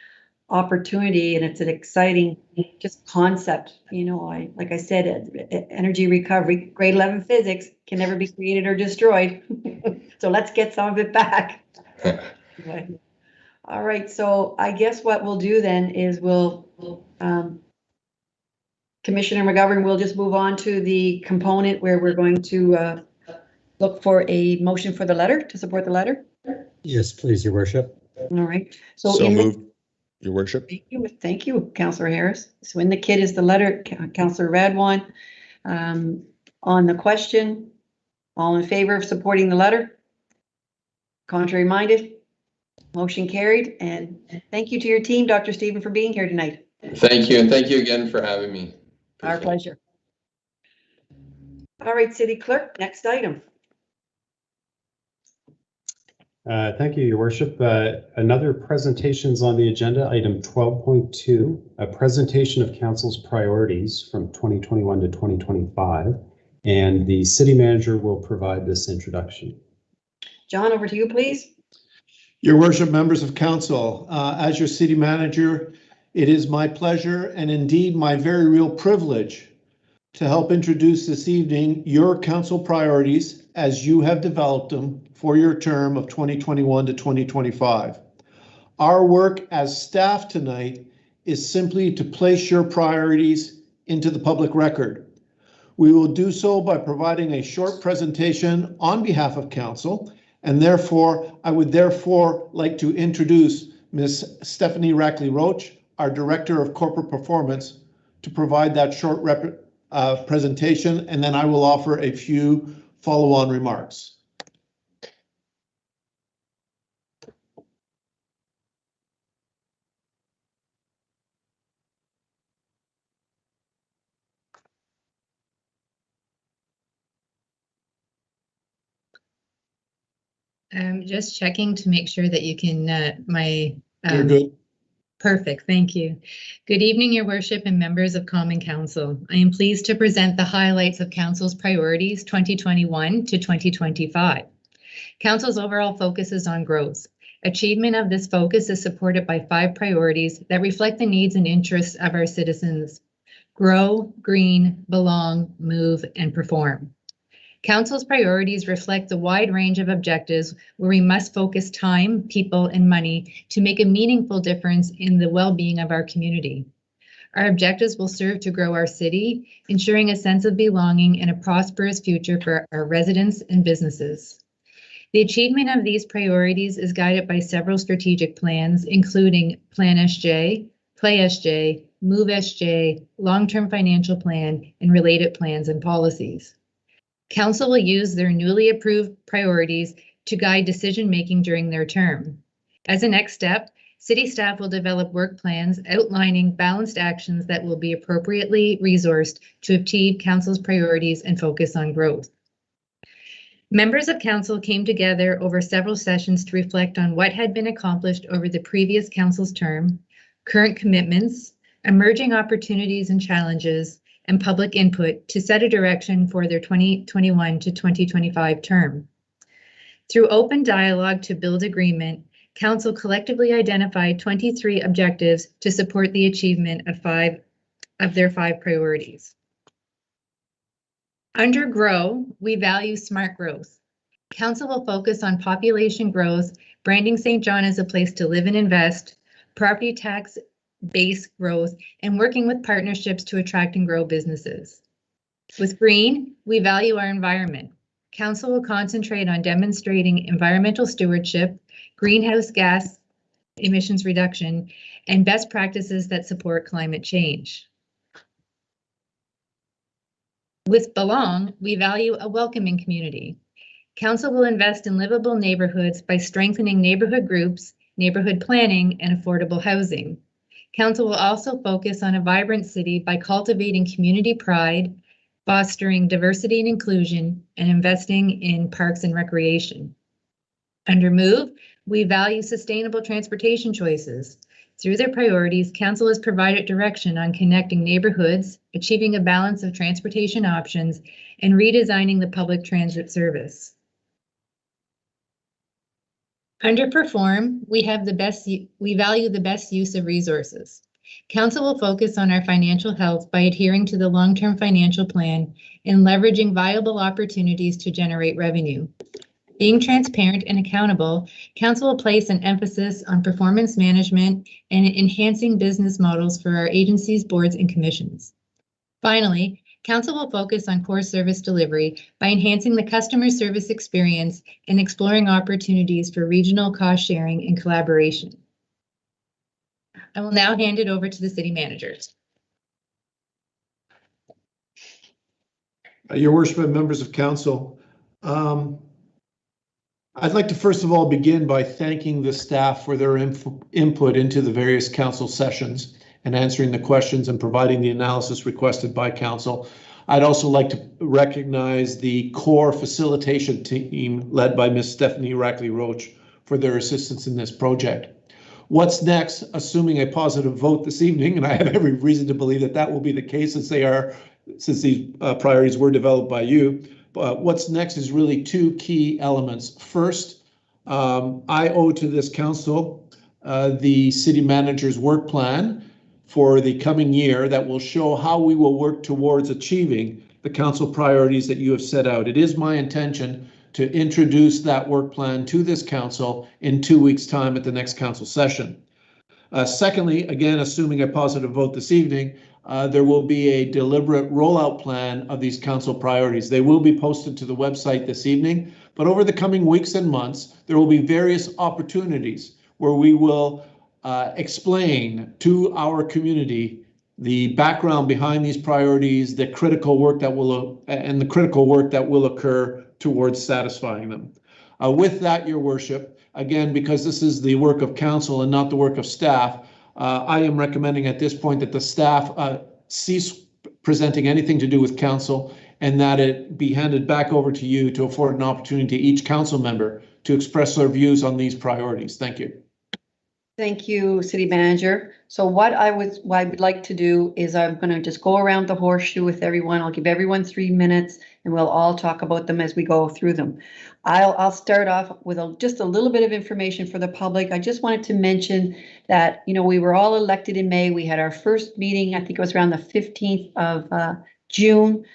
opportunity and it's an exciting just concept. You know, like I said, energy recovery, grade 11 physics can never be created or destroyed. So let's get some of it back. All right, so I guess what we'll do then is Commissioner McGovern, we'll just move on to the component where we're going to look for a motion for the letter, to support the letter. Yes, please, Your Worship. All right. So moved, Your Worship. Thank you, Councillor Harris. So in the kit is the letter, Councillor Radwan. On the question, all in favor of supporting the letter? Contrary minded? Motion carried. And thank you to your team, Dr. Stephen, for being here tonight. Thank you, and thank you again for having me. Our pleasure. All right, City Clerk, next item. Thank you, Your Worship. Another presentations on the agenda, item 12.2, a presentation of Council's priorities from 2021 to 2025, and the City Manager will provide this introduction. John, over to you, please. Your Worship, members of Council, as your City Manager, it is my pleasure and indeed my very real privilege to help introduce this evening your council priorities as you have developed them for your term of 2021 to 2025. Our work as staff tonight is simply to place your priorities into the public record. We will do so by providing a short presentation on behalf of Council, and therefore I would like to introduce Ms. Stephanie Rackley-Roach, our Director of Corporate Performance, to provide that short presentation, and then I will offer a few follow-on remarks. I'm just checking to make sure that you can, You're good. Perfect, thank you. Good evening, Your Worship and members of Common Council. I am pleased to present the highlights of Council's priorities 2021 to 2025. Council's overall focus is on growth. Achievement of this focus is supported by 5 priorities that reflect the needs and interests of our citizens. Grow, green, belong, move, and perform. Council's priorities reflect a wide range of objectives where we must focus time, people, and money to make a meaningful difference in the well-being of our community. Our objectives will serve to grow our city, ensuring a sense of belonging and a prosperous future for our residents and businesses. The achievement of these priorities is guided by several strategic plans, including Plan SJ, Play SJ, Move SJ, Long-Term Financial Plan, and related plans and policies. Council will use their newly approved priorities to guide decision-making during their term. As a next step, City staff will develop work plans outlining balanced actions that will be appropriately resourced to achieve Council's priorities and focus on growth. Members of Council came together over several sessions to reflect on what had been accomplished over the previous Council's term, current commitments, emerging opportunities and challenges, and public input to set a direction for their 2021 to 2025 term. Through open dialogue to build agreement, Council collectively identified 23 objectives to support the achievement of their 5 priorities. Under Grow, we value smart growth. Council will focus on population growth, branding St. John as a place to live and invest, property tax base growth, and working with partnerships to attract and grow businesses. With Green, we value our environment. Council will concentrate on demonstrating environmental stewardship, greenhouse gas emissions reduction, and best practices that support climate change. With Belong, we value a welcoming community. Council will invest in livable neighborhoods by strengthening neighborhood groups, neighborhood planning, and affordable housing. Council will also focus on a vibrant city by cultivating community pride, fostering diversity and inclusion, and investing in parks and recreation. Under Move, we value sustainable transportation choices. Through their priorities, Council has provided direction on connecting neighborhoods, achieving a balance of transportation options, and redesigning the public transit service. Under Perform, we value the best use of resources. Council will focus on our financial health by adhering to the long-term financial plan and leveraging viable opportunities to generate revenue. Being transparent and accountable, Council will place an emphasis on performance management and enhancing business models for our agencies, boards, and commissions. Finally, Council will focus on core service delivery by enhancing the customer service experience and exploring opportunities for regional cost sharing and collaboration. I will now hand it over to the city managers. Your worship and members of council, I'd like to first of all begin by thanking the staff for their input into the various council sessions and answering the questions and providing the analysis requested by council. I'd also like to recognize the core facilitation team led by Ms. Stephanie Rackley-Roach for their assistance in this project. What's next, assuming a positive vote this evening, and I have every reason to believe that that will be the case since these priorities were developed by you. What's next is really 2 key elements. First, I owe to this council the city manager's work plan for the coming year that will show how we will work towards achieving the council priorities that you have set out. It is my intention to introduce that work plan to this council in 2 weeks' time at the next council session. Secondly, again, assuming a positive vote this evening, there will be a deliberate rollout plan of these council priorities. They will be posted to the website this evening, but over the coming weeks and months, there will be various opportunities where we will explain to our community the background behind these priorities, the critical work that will occur towards satisfying them. With that, your worship, again, because this is the work of council and not the work of staff, I am recommending at this point that the staff cease presenting anything to do with council and that it be handed back over to you to afford an opportunity to each council member to express their views on these priorities. Thank you. Thank you, City Manager. So what I would like to do is I'm going to just go around the horseshoe with everyone. I'll give everyone 3 minutes and we'll all talk about them as we go through them. I'll start off with just a little bit of information for the public. I just wanted to mention that, you know, we were all elected in May. We had our first meeting, I think it was around the 15th of June.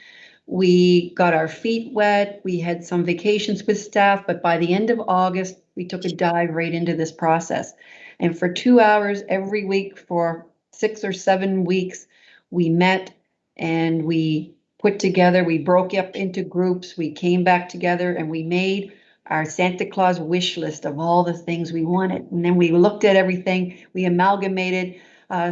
We got our feet wet. We had some vacations with staff, but by the end of August, we took a dive right into this process. And for 2 hours every week for 6 or 7 weeks, we met and we put together, we broke up into groups, we came back together and we made our Santa Claus wish list of all the things we wanted. And then we looked at everything, we amalgamated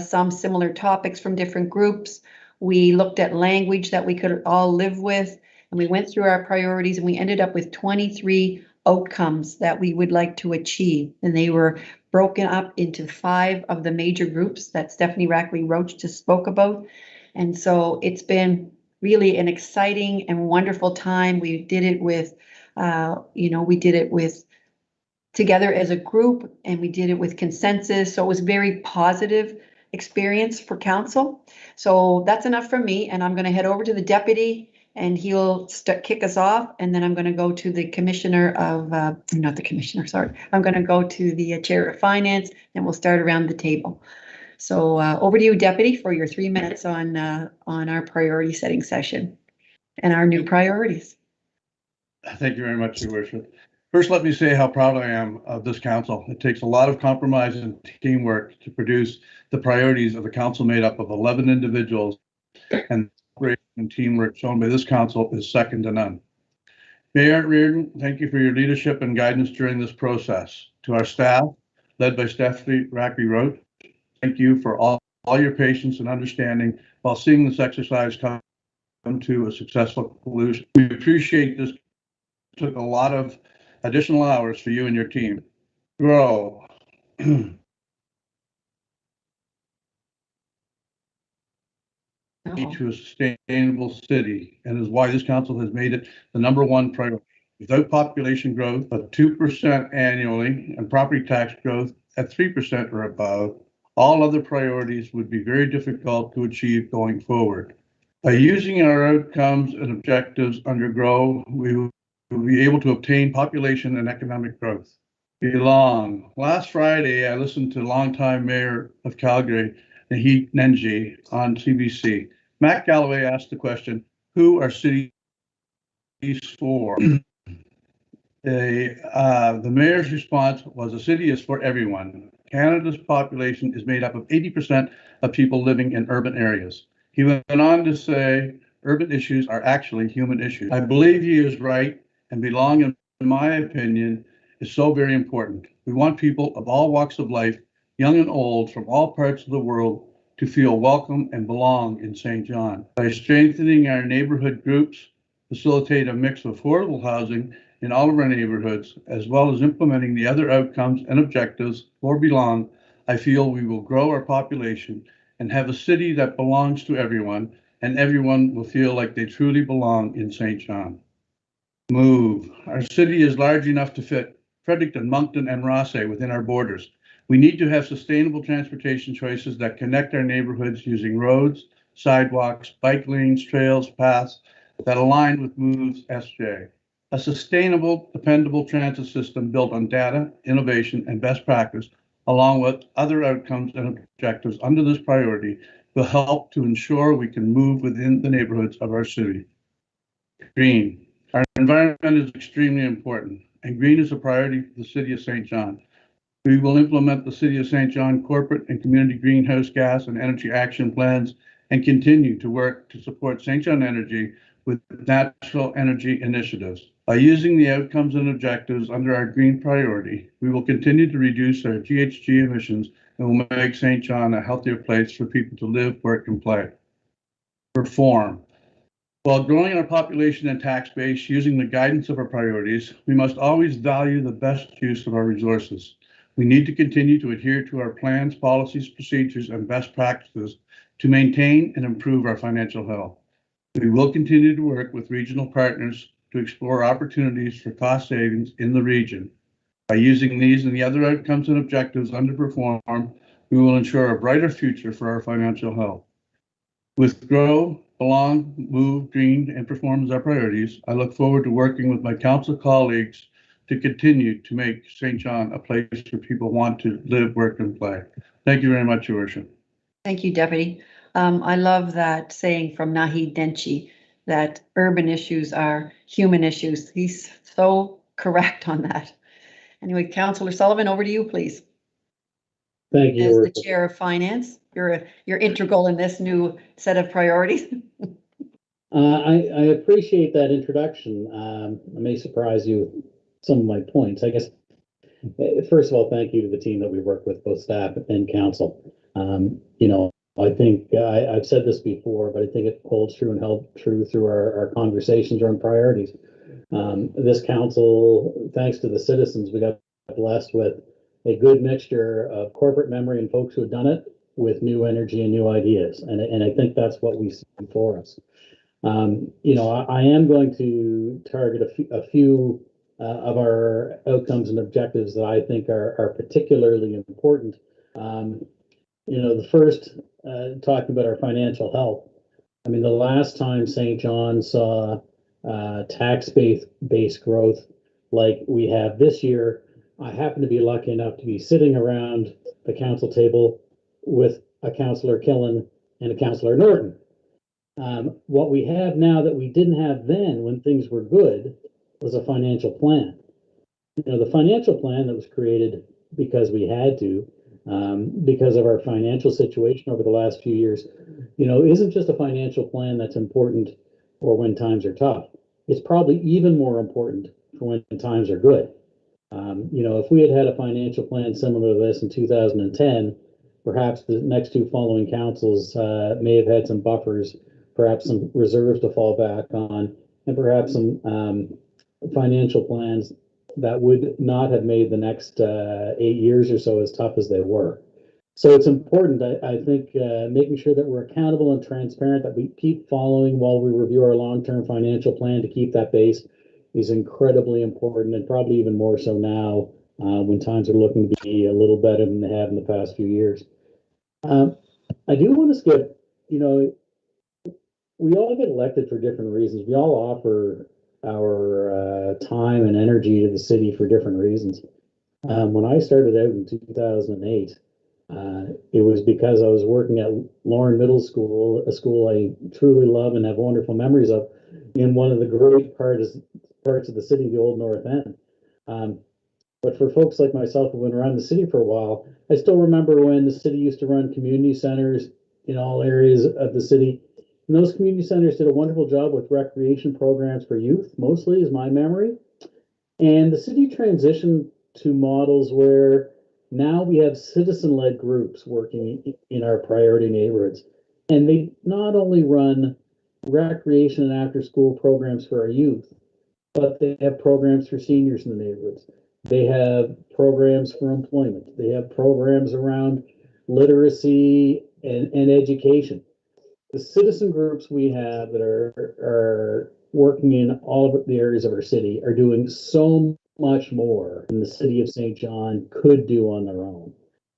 some similar topics from different groups. We looked at language that we could all live with, and we went through our priorities and we ended up with 23 outcomes that we would like to achieve. And they were broken up into 5 of the major groups that Stephanie Rackley-Roach just spoke about. And so it's been really an exciting and wonderful time. We did it with, together as a group, and we did it with consensus. So it was a very positive experience for council. So that's enough from me, and I'm going to head over to the deputy and he'll kick us off, and then I'm going to go to the commissioner of, not the commissioner, sorry. I'm going to go to the chair of finance, and we'll start around the table. So over to you, Deputy, for your 3 minutes on our priority setting session and our new priorities. Thank you very much, Your Worship. First, let me say how proud I am of this council. It takes a lot of compromise and teamwork to produce the priorities of a council made up of 11 individuals, and teamwork shown by this council is second to none. Mayor Reardon, thank you for your leadership and guidance during this process. To our staff, led by Stephanie Rackley-Roach, thank you for all your patience and understanding while seeing this exercise come to a successful conclusion. We appreciate this. It took a lot of additional hours for you and your team. Grow. To a sustainable city, and is why this council has made it the #1 priority. Without population growth of 2% annually and property tax growth at 3% or above, all other priorities would be very difficult to achieve going forward. By using our outcomes and objectives under GROW, we will be able to obtain population and economic growth. Belong. Last Friday, I listened to longtime Mayor of Calgary, Naheed Nenji, on CBC. Matt Galloway asked the question, who are cities for? The mayor's response was, a city is for everyone. Canada's population is made up of 80% of people living in urban areas. He went on to say, urban issues are actually human issues. I believe he is right, and belong, in my opinion, is so very important. We want people of all walks of life, young and old, from all parts of the world, to feel welcome and belong in St. John. By strengthening our neighborhood groups, facilitate a mix of affordable housing in all of our neighborhoods, as well as implementing the other outcomes and objectives for Belong, I feel we will grow our population and have a city that belongs to everyone, and everyone will feel like they truly belong in St. John. Move. Our city is large enough to fit Fredericton, Moncton, and Rothesay within our borders. We need to have sustainable transportation choices that connect our neighborhoods using roads, sidewalks, bike lanes, trails, paths that align with Move's SJ. A sustainable, dependable transit system built on data, innovation, and best practice, along with other outcomes and objectives under this priority, will help to ensure we can move within the neighborhoods of our city. Green. Our environment is extremely important, and green is a priority for the city of St. John. We will implement the City of St. John corporate and community greenhouse gas and energy action plans and continue to work to support St. John Energy with natural energy initiatives. By using the outcomes and objectives under our green priority, we will continue to reduce our GHG emissions and will make St. John a healthier place for people to live, work, and play. Reform. While growing our population and tax base using the guidance of our priorities, we must always value the best use of our resources. We need to continue to adhere to our plans, policies, procedures, and best practices to maintain and improve our financial health. We will continue to work with regional partners to explore opportunities for cost savings in the region. By using these and the other outcomes and objectives under Perform, we will ensure a brighter future for our financial health. With Grow, Belong, Move, Green, and Perform as our priorities, I look forward to working with my council colleagues to continue to make St. John a place where people want to live, work, and play. Thank you very much, Your Worship. Thank you, Deputy. I love that saying from Naheed Nenji that urban issues are human issues. He's so correct on that. Anyway, Councillor Sullivan, over to you, please. Thank you, As Your the Chair of Finance, you're integral in this new set of priorities. I appreciate that introduction. I may surprise you with some of my points. I guess, first of all, thank you to the team that we work with, both staff and council. I think I've said this before, but I think it holds true and held true through our conversations around priorities. This council, thanks to the citizens, we got blessed with a good mixture of corporate memory and folks who have done it with new energy and new ideas. And I think that's what we see before us. I am going to target a few of our outcomes and objectives that I think are particularly important. The first, talking about our financial health. I mean, the last time St. John saw tax-based growth like we have this year, I happen to be lucky enough to be sitting around the council table with a Councillor Killen and a Councillor Norton. What we have now that we didn't have then when things were good was a financial plan. You know, the financial plan that was created because we had to, because of our financial situation over the last few years, you know, isn't just a financial plan that's important for when times are tough. It's probably even more important for when times are good. You know, if we had had a financial plan similar to this in 2010, perhaps the next two following councils may have had some buffers, perhaps some reserves to fall back on, and perhaps some financial plans that would not have made the next 8 years or so as tough as they were. So it's important, I think, making sure that we're accountable and transparent, that we keep following while we review our long-term financial plan to keep that base is incredibly important, and probably even more so now when times are looking to be a little better than they have in the past few years. I do want to skip, you know, we all get elected for different reasons. We all offer our time and energy to the city for different reasons. When I started out in 2008, it was because I was working at Lorne Middle School, a school I truly love and have wonderful memories of, in one of the great parts of the city, the Old North End. But for folks like myself who've been around the city for a while, I still remember when the city used to run community centers in all areas of the city. And those community centers did a wonderful job with recreation programs for youth, mostly is my memory. And the city transitioned to models where now we have citizen-led groups working in our priority neighborhoods. And they not only run recreation and after-school programs for our youth, but they have programs for seniors in the neighborhoods. They have programs for employment. They have programs around literacy and education. The citizen groups we have that are working in all of the areas of our city are doing so much more than the city of St. John could do on their own.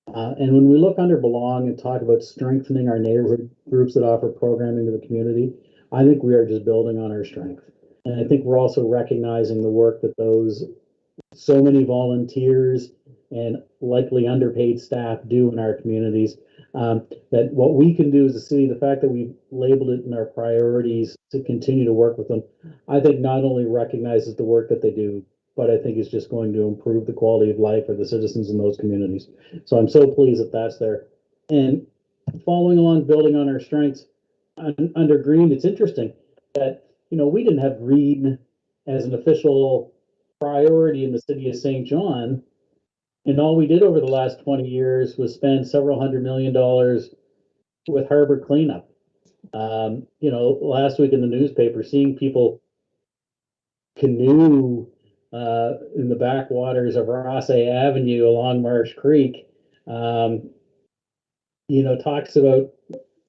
And when we look under Belong and talk about strengthening our neighborhood groups that offer programming to the community, I think we are just building on our strength. And I think we're also recognizing the work that those so many volunteers and likely underpaid staff do in our communities. That what we can do as a city, the fact that we've labeled it in our priorities to continue to work with them, I think not only recognizes the work that they do, but I think is just going to improve the quality of life of the citizens in those communities. So I'm so pleased that that's there. And following along, building on our strengths, under green, it's interesting that, you know, we didn't have green as an official priority in the city of St. John. And all we did over the last 20 years was spend several $100 million with harbor cleanup. You know, last week in the newspaper, seeing people canoe in the backwaters of Rossay Avenue along Marsh Creek, you know, talks about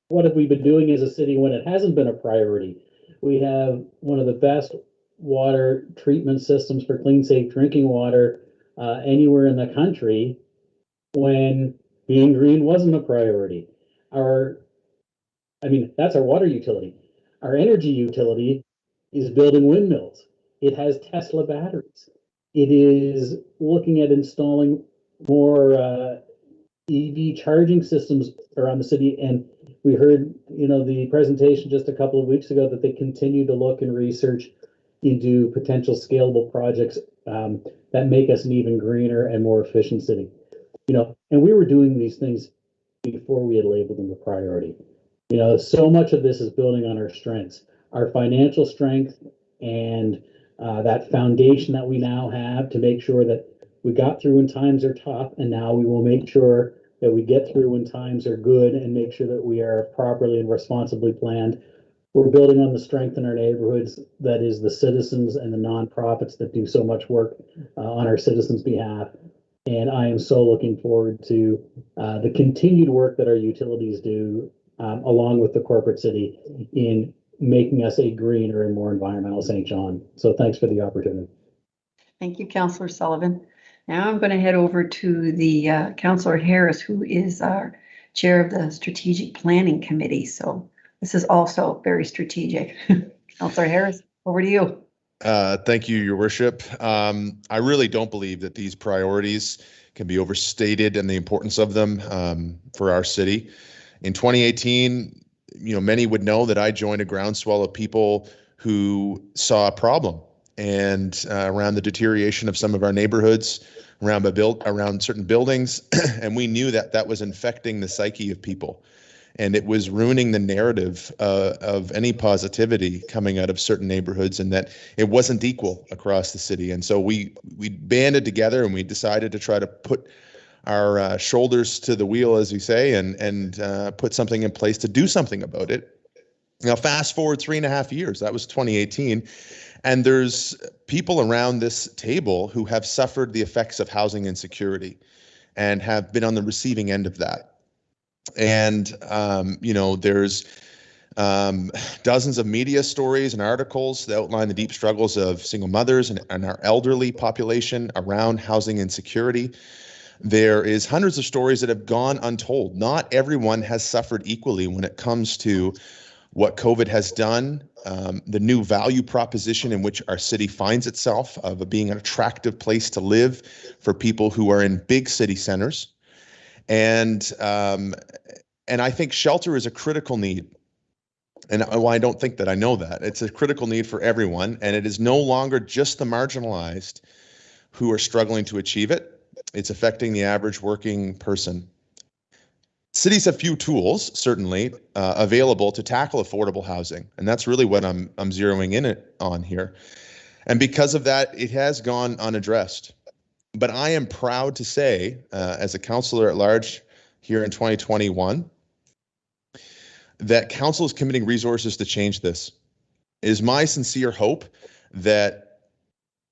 what have we been doing as a city when it hasn't been a priority. We have one of the best water treatment systems for clean, safe drinking water anywhere in the country when being green wasn't a priority. That's our water utility. Our energy utility is building windmills. It has Tesla batteries. It is looking at installing more EV charging systems around the city. And we heard, you know, the presentation just a couple of weeks ago that they continue to look and research into potential scalable projects that make us an even greener and more efficient city. You know, and we were doing these things before we had labeled them a priority. You know, so much of this is building on our strengths, our financial strength, and that foundation that we now have to make sure that we got through when times are tough, and now we will make sure that we get through when times are good and make sure that we are properly and responsibly planned. We're building on the strength in our neighborhoods, that is the citizens and the nonprofits that do so much work on our citizens' behalf. And I am so looking forward to the continued work that our utilities do along with the corporate city in making us a greener and more environmental St. John. So thanks for the opportunity. Thank you, Councillor Sullivan. Now I'm going to head over to the Councillor Harris, who is our chair of the Strategic Planning Committee. So This is also very strategic. Councillor Harris, over to you. Thank you, Your Worship. I really don't believe that these priorities can be overstated and the importance of them for our city. In 2018, many would know that I joined a groundswell of people who saw a problem and around the deterioration of some of our neighborhoods, around certain buildings, and we knew that that was infecting the psyche of people. And it was ruining the narrative of any positivity coming out of certain neighborhoods, and that it wasn't equal across the city. And so we banded together and we decided to try to put our shoulders to the wheel, as we say, and put something in place to do something about it. Now, fast forward 3.5 years, that was 2018. And there's people around this table who have suffered the effects of housing insecurity and have been on the receiving end of that. And, there's dozens of media stories and articles that outline the deep struggles of single mothers and our elderly population around housing insecurity. There is hundreds of stories that have gone untold. Not everyone has suffered equally when it comes to what COVID has done, the new value proposition in which our city finds itself of being an attractive place to live for people who are in big city centers. And I think shelter is a critical need. And I don't think that, I know that. It's a critical need for everyone, and it is no longer just the marginalized who are struggling to achieve it. It's affecting the average working person. Cities have few tools, certainly, available to tackle affordable housing, and that's really what I'm zeroing in on here. And because of that, it has gone unaddressed. But I am proud to say, as a councillor at large here in 2021, that council is committing resources to change this. It is my sincere hope that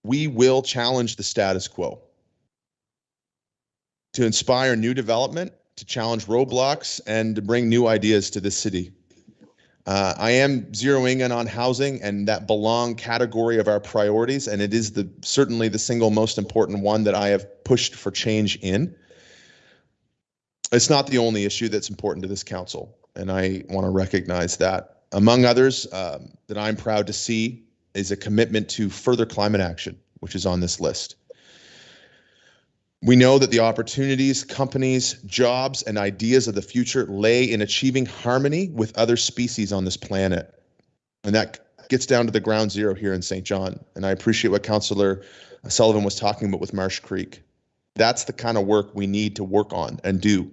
we will challenge the status quo, to inspire new development, to challenge roadblocks, and to bring new ideas to the city. I am zeroing in on housing and that belong category of our priorities, and it is certainly the single most important one that I have pushed for change in. It's not the only issue that's important to this council, and I want to recognize that. Among others that I'm proud to see is a commitment to further climate action, which is on this list. We know that the opportunities, companies, jobs, and ideas of the future lay in achieving harmony with other species on this planet. And that gets down to the ground zero here in St. John. And I appreciate what Councillor Sullivan was talking about with Marsh Creek. That's the kind of work we need to work on and do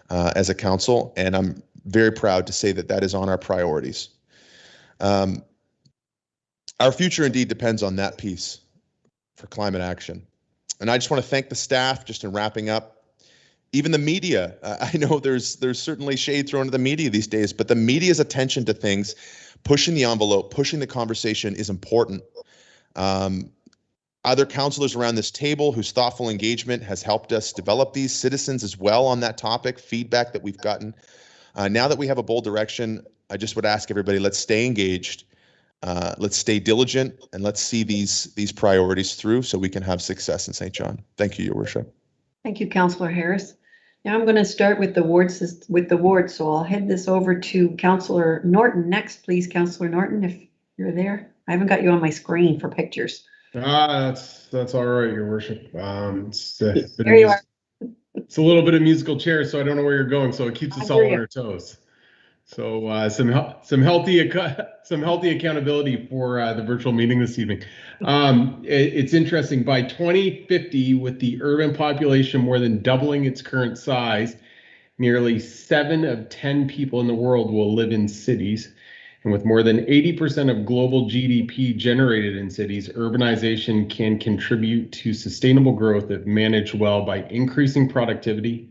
as a council. And I'm very proud to say that that is on our priorities. Our future indeed depends on that piece for climate action. And I just want to thank the staff, just in wrapping up, even the media. I know there's certainly shade thrown at the media these days, but the media's attention to things, pushing the envelope, pushing the conversation is important. Other councillors around this table whose thoughtful engagement has helped us develop these, citizens as well on that topic, feedback that we've gotten. Now that we have a bold direction, I just would ask everybody, let's stay engaged. Let's stay diligent, and let's see these priorities through so we can have success in St. John. Thank you, Your Worship. Thank you, Councillor Harris. Now I'm going to start with the ward, so I'll head this over to Councillor Norton next, please. Councillor Norton, if you're there. I haven't got you on my screen for pictures. That's all right, Your Worship. There you are. It's a little bit of musical chairs, so I don't know where you're going, so it keeps us all on our toes. So some healthy accountability for the virtual meeting this evening. It's interesting. By 2050, with the urban population more than doubling its current size, nearly 7 of 10 people in the world will live in cities. And with more than 80% of global GDP generated in cities, urbanization can contribute to sustainable growth if managed well by increasing productivity,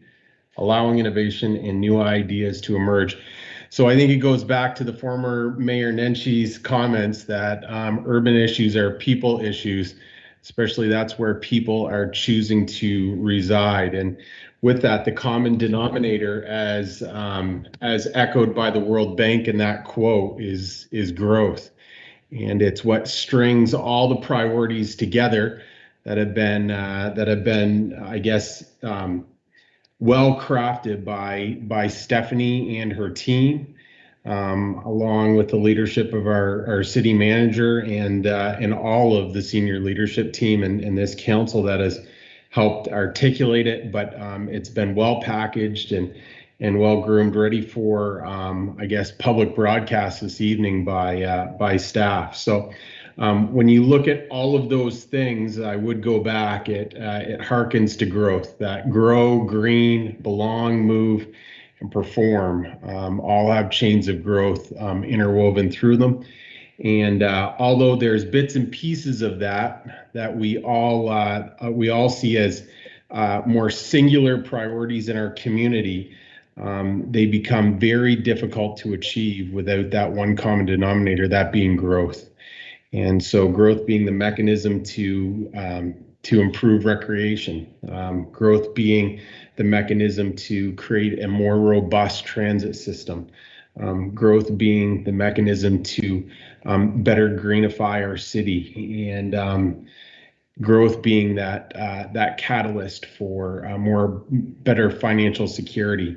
allowing innovation and new ideas to emerge. So I think it goes back to the former Mayor Nenchi's comments that urban issues are people issues, especially that's where people are choosing to reside. And with that, the common denominator, as echoed by the World Bank in that quote, is growth. And it's what strings all the priorities together that have been, I guess, well crafted by Stephanie and her team. along with the leadership of our city manager and all of the senior leadership team and this council that has helped articulate it, but it's been well packaged and well groomed, ready for, I guess, public broadcast this evening by staff. So when you look at all of those things, I would go back. It harkens to growth, that grow, green, belong, move, and perform. All have chains of growth interwoven through them. And although there's bits and pieces of that we all see as more singular priorities in our community, they become very difficult to achieve without that one common denominator, that being growth. And so growth being the mechanism to improve recreation, growth being the mechanism to create a more robust transit system, growth being the mechanism to better greenify our city, and growth being that catalyst for better financial security.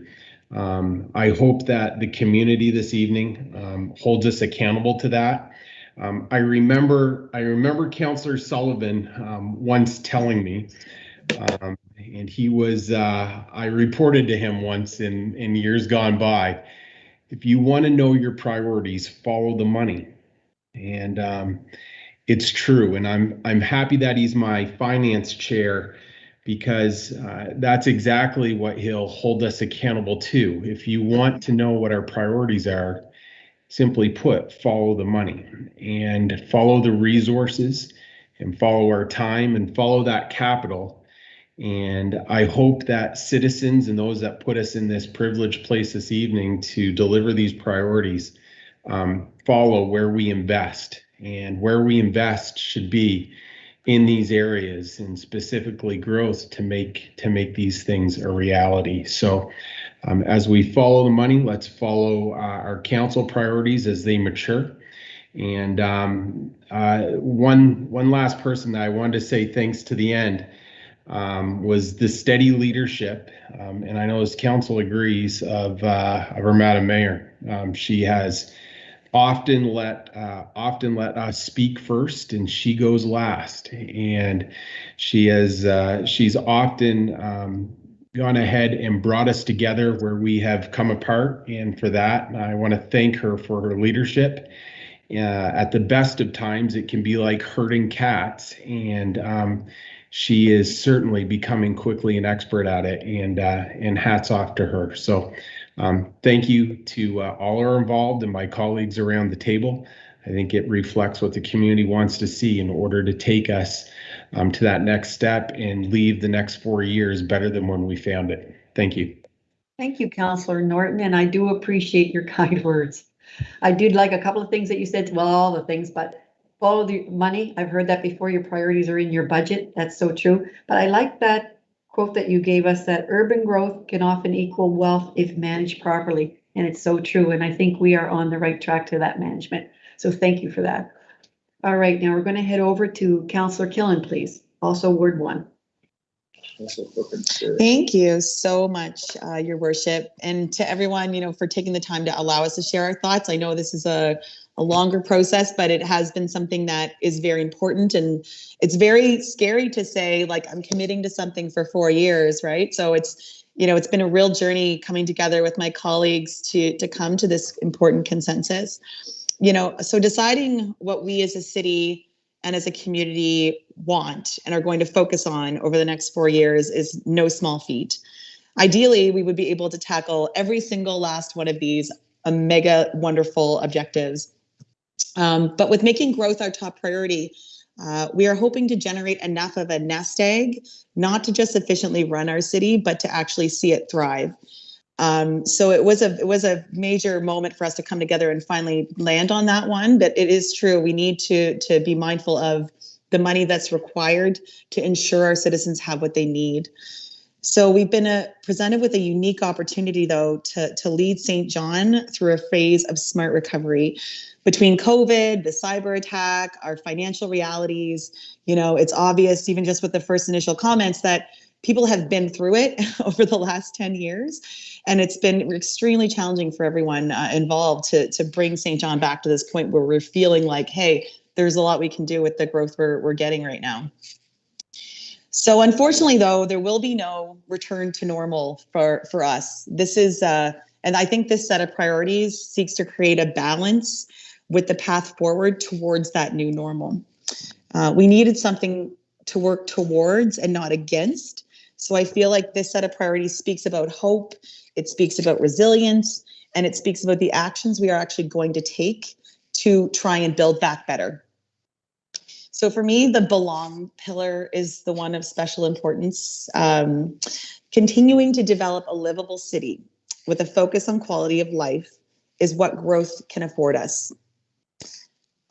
I hope that the community this evening holds us accountable to that. I remember Councillor Sullivan once telling me, and he was, I reported to him once in years gone by, if you want to know your priorities, follow the money. And it's true. And I'm happy that he's my finance chair, because that's exactly what he'll hold us accountable to. If you want to know what our priorities are, simply put, follow the money and follow the resources and follow our time and follow that capital. And I hope that citizens and those that put us in this privileged place this evening to deliver these priorities follow where we invest. And where we invest should be in these areas, and specifically growth, to make these things a reality. So as we follow the money, let's follow our council priorities as they mature. And one last person that I wanted to say thanks to the end was the steady leadership, and I know this council agrees, of our Madam Mayor. She has often let us speak first, and she goes last. And she's often gone ahead and brought us together where we have come apart. And for that, I want to thank her for her leadership. At the best of times, it can be like herding cats, and she is certainly becoming quickly an expert at it. And hats off to her. So thank you to all who are involved and my colleagues around the table. I think it reflects what the community wants to see in order to take us to that next step and leave the next 4 years better than when we found it. Thank you. Thank you, Councillor Norton, and I do appreciate your kind words. I did like a couple of things that you said, well, all the things, but follow the money. I've heard that before. Your priorities are in your budget. That's so true. But I like that quote that you gave us, that urban growth can often equal wealth if managed properly. And it's so true. And I think we are on the right track to that management. So thank you for that. All right, now we're going to head over to Councillor Killen, please. Also Ward 1. Thank you so much, Your Worship, and to everyone, for taking the time to allow us to share our thoughts. I know this is a longer process, but it has been something that is very important, and it's very scary to say, like, I'm committing to something for 4 years, right? So it's been a real journey coming together with my colleagues to come to this important consensus. So deciding what we as a city and as a community want and are going to focus on over the next 4 years is no small feat. Ideally, we would be able to tackle every single last one of these mega wonderful objectives. But with making growth our top priority, we are hoping to generate enough of a nest egg, not to just efficiently run our city, but to actually see it thrive. So it was a major moment for us to come together and finally land on that one. But it is true, we need to be mindful of the money that's required to ensure our citizens have what they need. So we've been presented with a unique opportunity, though, to lead St. John through a phase of smart recovery. Between COVID, the cyber attack, our financial realities, it's obvious, even just with the first initial comments, that people have been through it over the last 10 years, and it's been extremely challenging for everyone involved to bring St. John back to this point where we're feeling like, hey, there's a lot we can do with the growth we're getting right now. So unfortunately, though, there will be no return to normal for us. This is, and I think this set of priorities seeks to create a balance with the path forward towards that new normal. We needed something to work towards and not against. So I feel like this set of priorities speaks about hope, it speaks about resilience, and it speaks about the actions we are actually going to take to try and build back better. So for me, the belong pillar is the one of special importance. Continuing to develop a livable city with a focus on quality of life is what growth can afford us.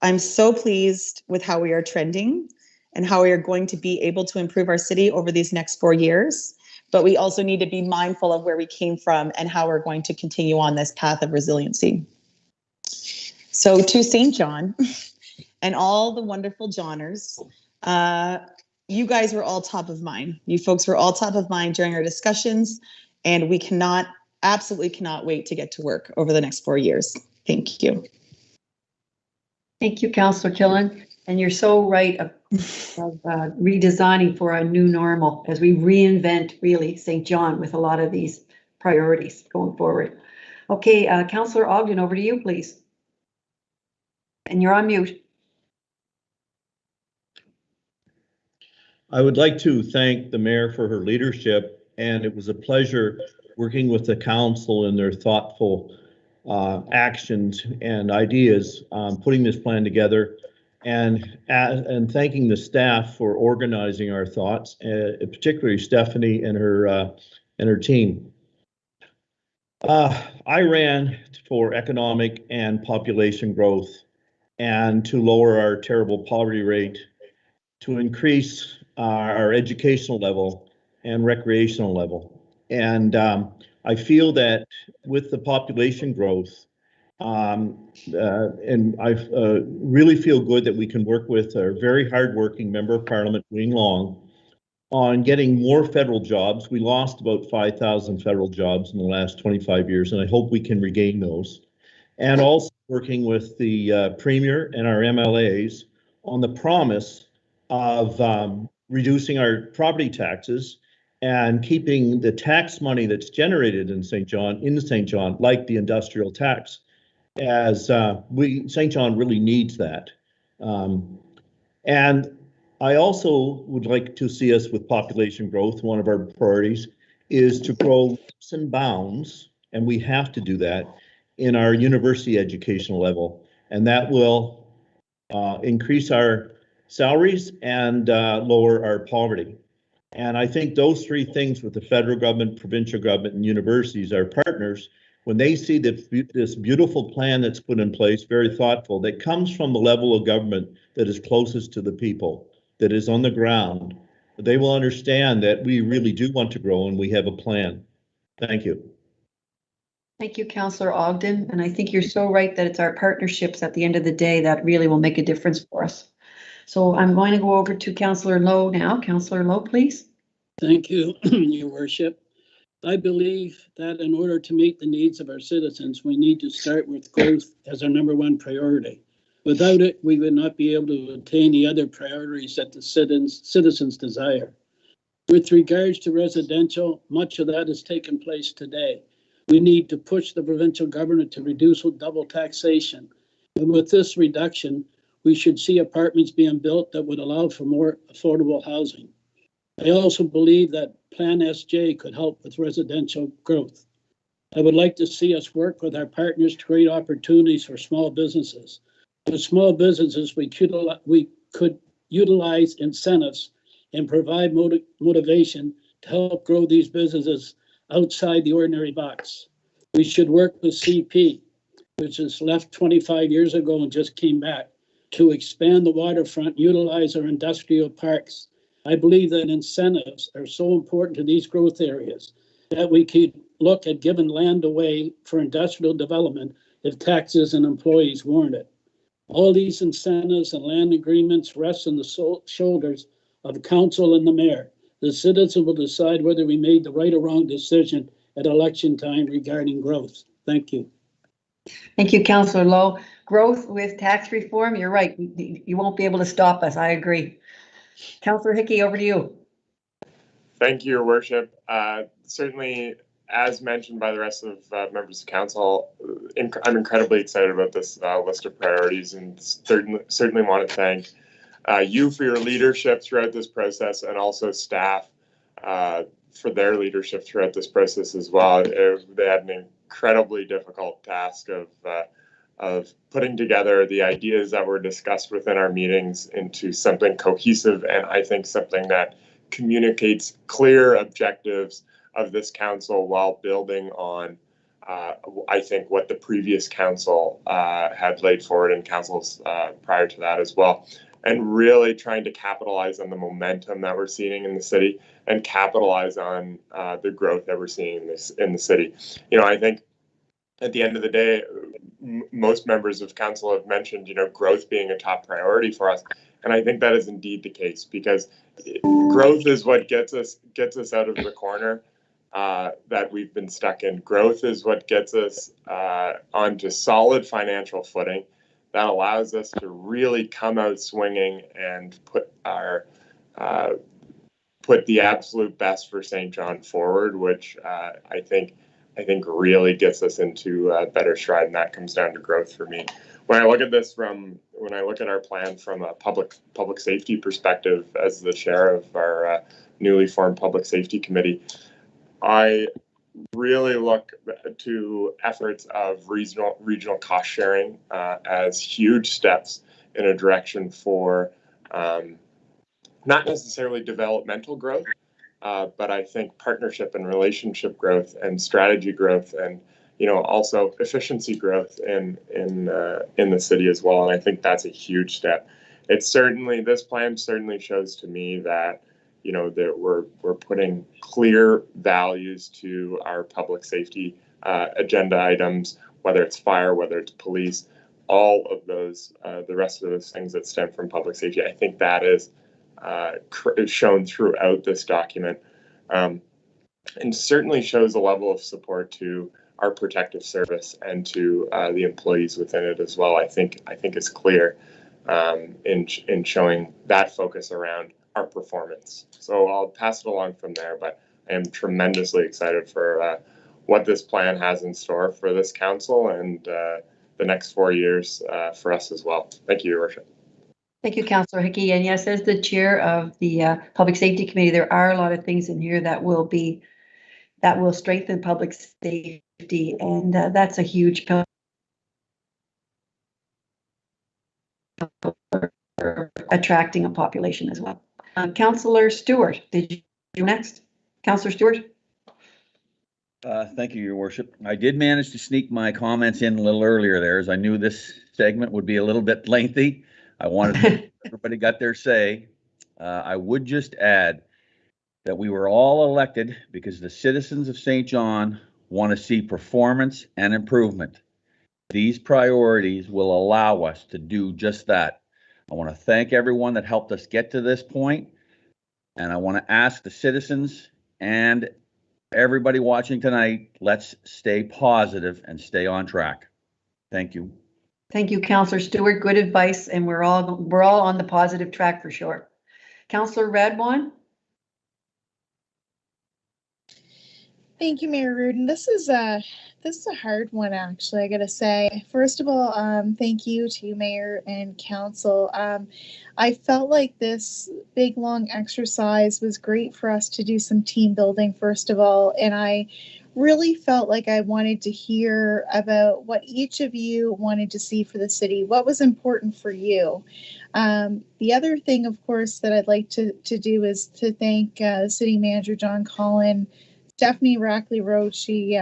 I'm so pleased with how we are trending and how we are going to be able to improve our city over these next 4 years. But we also need to be mindful of where we came from and how we're going to continue on this path of resiliency. So to St. John and all the wonderful Johners, you guys were all top of mind. You folks were all top of mind during our discussions, and we absolutely cannot wait to get to work over the next 4 years. Thank you. Thank you, Councillor Killen. And you're so right of redesigning for a new normal as we reinvent really St. John with a lot of these priorities going forward. Okay, Councillor Ogden, over to you, please. And you're on mute. I would like to thank the mayor for her leadership, and it was a pleasure working with the council and their thoughtful actions and ideas, putting this plan together, and thanking the staff for organizing our thoughts, particularly Stephanie and her team. I ran for economic and population growth, and to lower our terrible poverty rate, to increase our educational level and recreational level. And I feel that with the population growth, and I really feel good that we can work with our very hardworking Member of Parliament, Wing Long, on getting more federal jobs. We lost about 5,000 federal jobs in the last 25 years, and I hope we can regain those. And also working with the Premier and our MLAs on the promise of reducing our property taxes and keeping the tax money that's generated in St. John, like the industrial tax, as St. John really needs that. And I also would like to see us with population growth. One of our priorities is to grow leaps and bounds, and we have to do that in our university educational level, and that will increase our salaries and lower our poverty. And I think those three things with the federal government, provincial government, and universities, our partners, when they see this beautiful plan that's put in place, very thoughtful, that comes from the level of government that is closest to the people, that is on the ground, they will understand that we really do want to grow and we have a plan. Thank you. Thank you, Councillor Ogden. And I think you're so right that it's our partnerships at the end of the day that really will make a difference for us. So I'm going to go over to Councillor Lowe now. Councillor Lowe, please. Thank you, Your Worship. I believe that in order to meet the needs of our citizens, we need to start with growth as our #1 priority. Without it, we would not be able to attain the other priorities that the citizens desire. With regards to residential, much of that has taken place today. We need to push the provincial government to reduce double taxation. And with this reduction, we should see apartments being built that would allow for more affordable housing. I also believe that Plan SJ could help with residential growth. I would like to see us work with our partners to create opportunities for small businesses. With small businesses, we could utilize incentives and provide motivation to help grow these businesses outside the ordinary box. We should work with CP, which has left 25 years ago and just came back, to expand the waterfront, utilize our industrial parks. I believe that incentives are so important to these growth areas that we could look at giving land away for industrial development if taxes and employees warrant it. All these incentives and land agreements rest on the shoulders of council and the mayor. The citizen will decide whether we made the right or wrong decision at election time regarding growth. Thank you. Thank you, Councillor Lowe. Growth with tax reform, you're right. You won't be able to stop us. I agree. Councillor Hickey, over to you. Thank you, Your Worship. Certainly, as mentioned by the rest of members of council, I'm incredibly excited about this list of priorities, and certainly want to thank you for your leadership throughout this process, and also staff for their leadership throughout this process as well. They had an incredibly difficult task of putting together the ideas that were discussed within our meetings into something cohesive, and I think something that communicates clear objectives of this council while building on, I think, what the previous council had laid forward, and councils prior to that as well, and really trying to capitalize on the momentum that we're seeing in the city, and capitalize on the growth that we're seeing in the city. You know, I think at the end of the day, most members of council have mentioned, you know, growth being a top priority for us. And I think that is indeed the case, because growth is what gets us out of the corner that we've been stuck in. Growth is what gets us onto solid financial footing that allows us to really come out swinging and put the absolute best for St. John forward, which I think really gets us into a better stride, and that comes down to growth for me. When I look at our plan from a public safety perspective, as the chair of our newly formed public safety committee, I really look to efforts of regional cost sharing as huge steps in a direction for not necessarily developmental growth, but I think partnership and relationship growth and strategy growth, and also efficiency growth in the city as well. And I think that's a huge step. This plan certainly shows to me that that we're putting clear values to our public safety agenda items, whether it's fire, whether it's police, all of those, the rest of those things that stem from public safety. I think that is shown throughout this document, and certainly shows a level of support to our protective service and to the employees within it as well. I think it's clear in showing that focus around our performance. So I'll pass it along from there, but I am tremendously excited for what this plan has in store for this council and the next 4 years for us as well. Thank you, Your Worship. Thank you, Councillor Hickey. And yes, as the chair of the Public Safety Committee, there are a lot of things in here that will strengthen public safety, and that's a huge pillar for attracting a population as well. Councillor Stewart, did you do next? Councillor Stewart? Thank you, Your Worship. I did manage to sneak my comments in a little earlier there, as I knew this segment would be a little bit lengthy. I wanted everybody got their say. I would just add that we were all elected because the citizens of St. John want to see performance and improvement. These priorities will allow us to do just that. I want to thank everyone that helped us get to this point, and I want to ask the citizens and everybody watching tonight, let's stay positive and stay on track. Thank you. Thank you, Councillor Stewart. Good advice, and we're all on the positive track for sure. Councillor Radwan? Thank you, Mayor Rudin. This is a hard one, actually, I gotta say. First of all, thank you to Mayor and Council. I felt like this big, long exercise was great for us to do some team building, first of all, and I really felt like I wanted to hear about what each of you wanted to see for the city, what was important for you. The other thing, of course, that I'd like to do is to thank City Manager John Collin, Stephanie Rackley-Road. She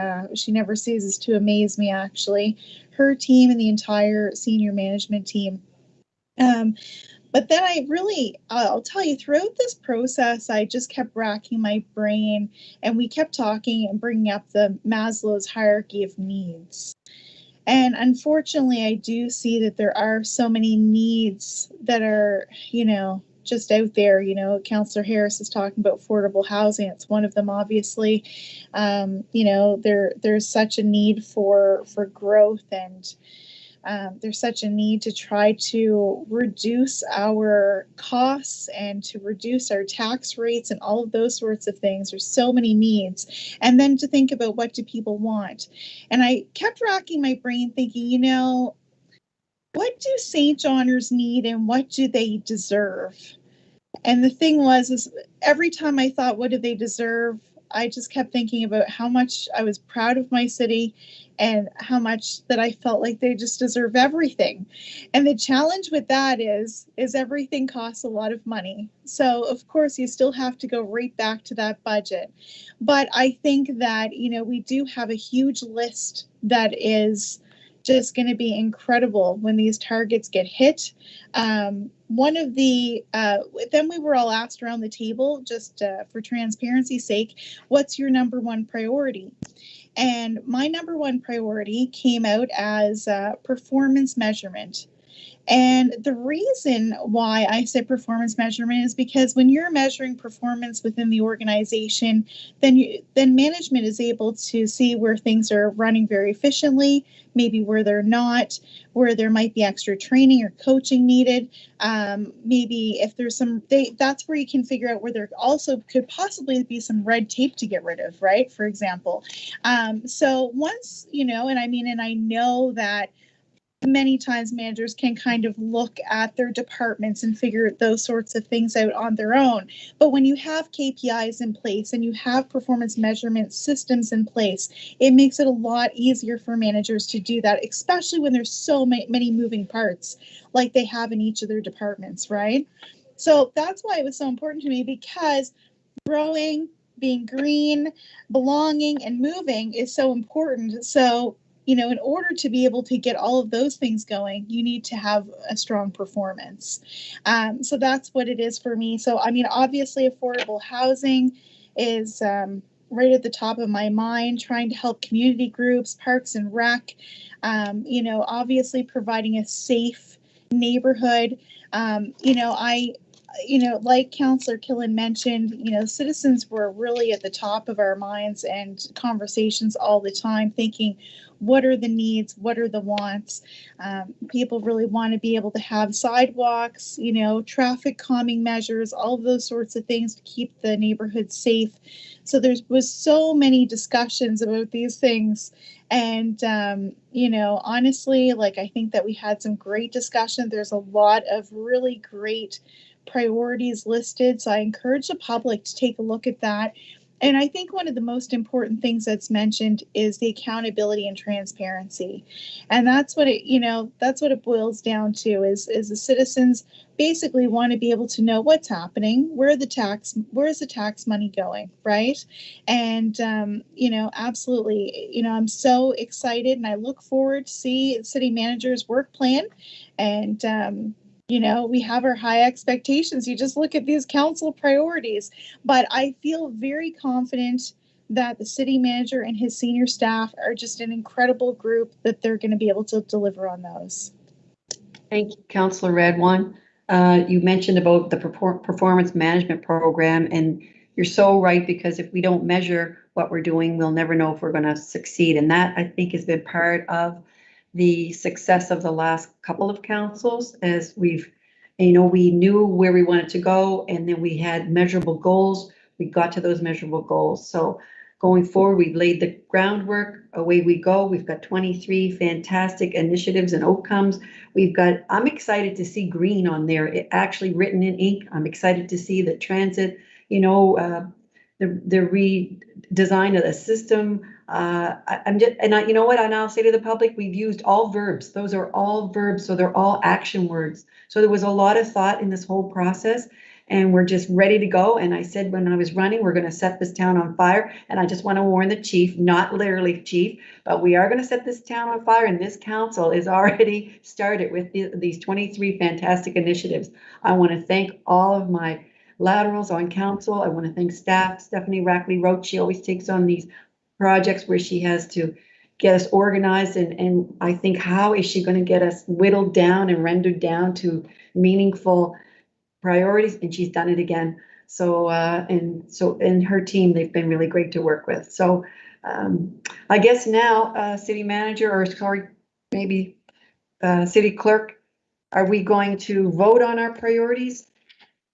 never ceases to amaze me, actually. Her team and the entire senior management team. But then I'll tell you, throughout this process, I just kept racking my brain, and we kept talking and bringing up the Maslow's hierarchy of needs. And unfortunately, I do see that there are so many needs that are, just out there. You know, Councillor Harris is talking about affordable housing. It's one of them, obviously. You know, there's such a need for growth, and there's such a need to try to reduce our costs and to reduce our tax rates and all of those sorts of things. There's so many needs. And then to think about, what do people want? And I kept racking my brain thinking, you know, what do St. Johners need and what do they deserve? And the thing was, is every time I thought, what do they deserve? I just kept thinking about how much I was proud of my city and how much that I felt like they just deserve everything. And the challenge with that is everything costs a lot of money. So of course you still have to go right back to that budget. But I think that, you know, we do have a huge list that is just going to be incredible when these targets get hit. One of the, then we were all asked around the table, just for transparency's sake, what's your number one priority? And my number one priority came out as performance measurement. And the reason why I say performance measurement is because when you're measuring performance within the organization, then management is able to see where things are running very efficiently, maybe where they're not, where there might be extra training or coaching needed. Maybe if there's that's where you can figure out where there also could possibly be some red tape to get rid of, right? For example. So once, you know, and I know that many times managers can kind of look at their departments and figure those sorts of things out on their own. But when you have KPIs in place and you have performance measurement systems in place, it makes it a lot easier for managers to do that, especially when there's so many moving parts like they have in each of their departments, right? So that's why it was so important to me, because growing, being green, belonging, and moving is so important. So, you know, in order to be able to get all of those things going, you need to have a strong performance. So that's what it is for me. So, I mean, obviously affordable housing is right at the top of my mind, trying to help community groups, parks and rec, you know, obviously providing a safe neighborhood. Like Councillor Killen mentioned, you know, citizens were really at the top of our minds and conversations all the time, thinking, what are the needs? What are the wants? People really want to be able to have sidewalks, you know, traffic calming measures, all of those sorts of things to keep the neighborhood safe. So there was so many discussions about these things. And, you know, honestly, like, I think that we had some great discussion. There's a lot of really great priorities listed. So I encourage the public to take a look at that. And I think one of the most important things that's mentioned is the accountability and transparency. And that's what it boils down to is the citizens basically want to be able to know what's happening, where's the tax money going, right? And, you know, absolutely, you know, I'm so excited and I look forward to see the city manager's work plan. And, you know, we have our high expectations. You just look at these council priorities, but I feel very confident that the city manager and his senior staff are just an incredible group, that they're going to be able to deliver on those. Thank you, Councillor Redwan. You mentioned about the performance management program, and you're so right, because if we don't measure what we're doing, we'll never know if we're going to succeed. And that, I think, has been part of the success of the last couple of councils, as we knew where we wanted to go, and then we had measurable goals. We got to those measurable goals. So going forward, we've laid the groundwork. Away we go. We've got 23 fantastic initiatives and outcomes. I'm excited to see green on there, it actually written in ink. I'm excited to see the transit, you know, the redesign of the system. You know what, and I'll say to the public, we've used all verbs. Those are all verbs, so they're all action words. So there was a lot of thought in this whole process, and we're just ready to go. And I said when I was running, we're going to set this town on fire. And I just want to warn the chief, not literally chief, but we are going to set this town on fire. And this council is already started with these 23 fantastic initiatives. I want to thank all of my laterals on council. I want to thank staff. Stephanie Rackley-Roach, she always takes on these projects where she has to get us organized, and I think, how is she going to get us whittled down and rendered down to meaningful priorities, and she's done it again. So, and her team, they've been really great to work with. So, I guess now, city manager, or sorry, maybe, city clerk, are we going to vote on our priorities?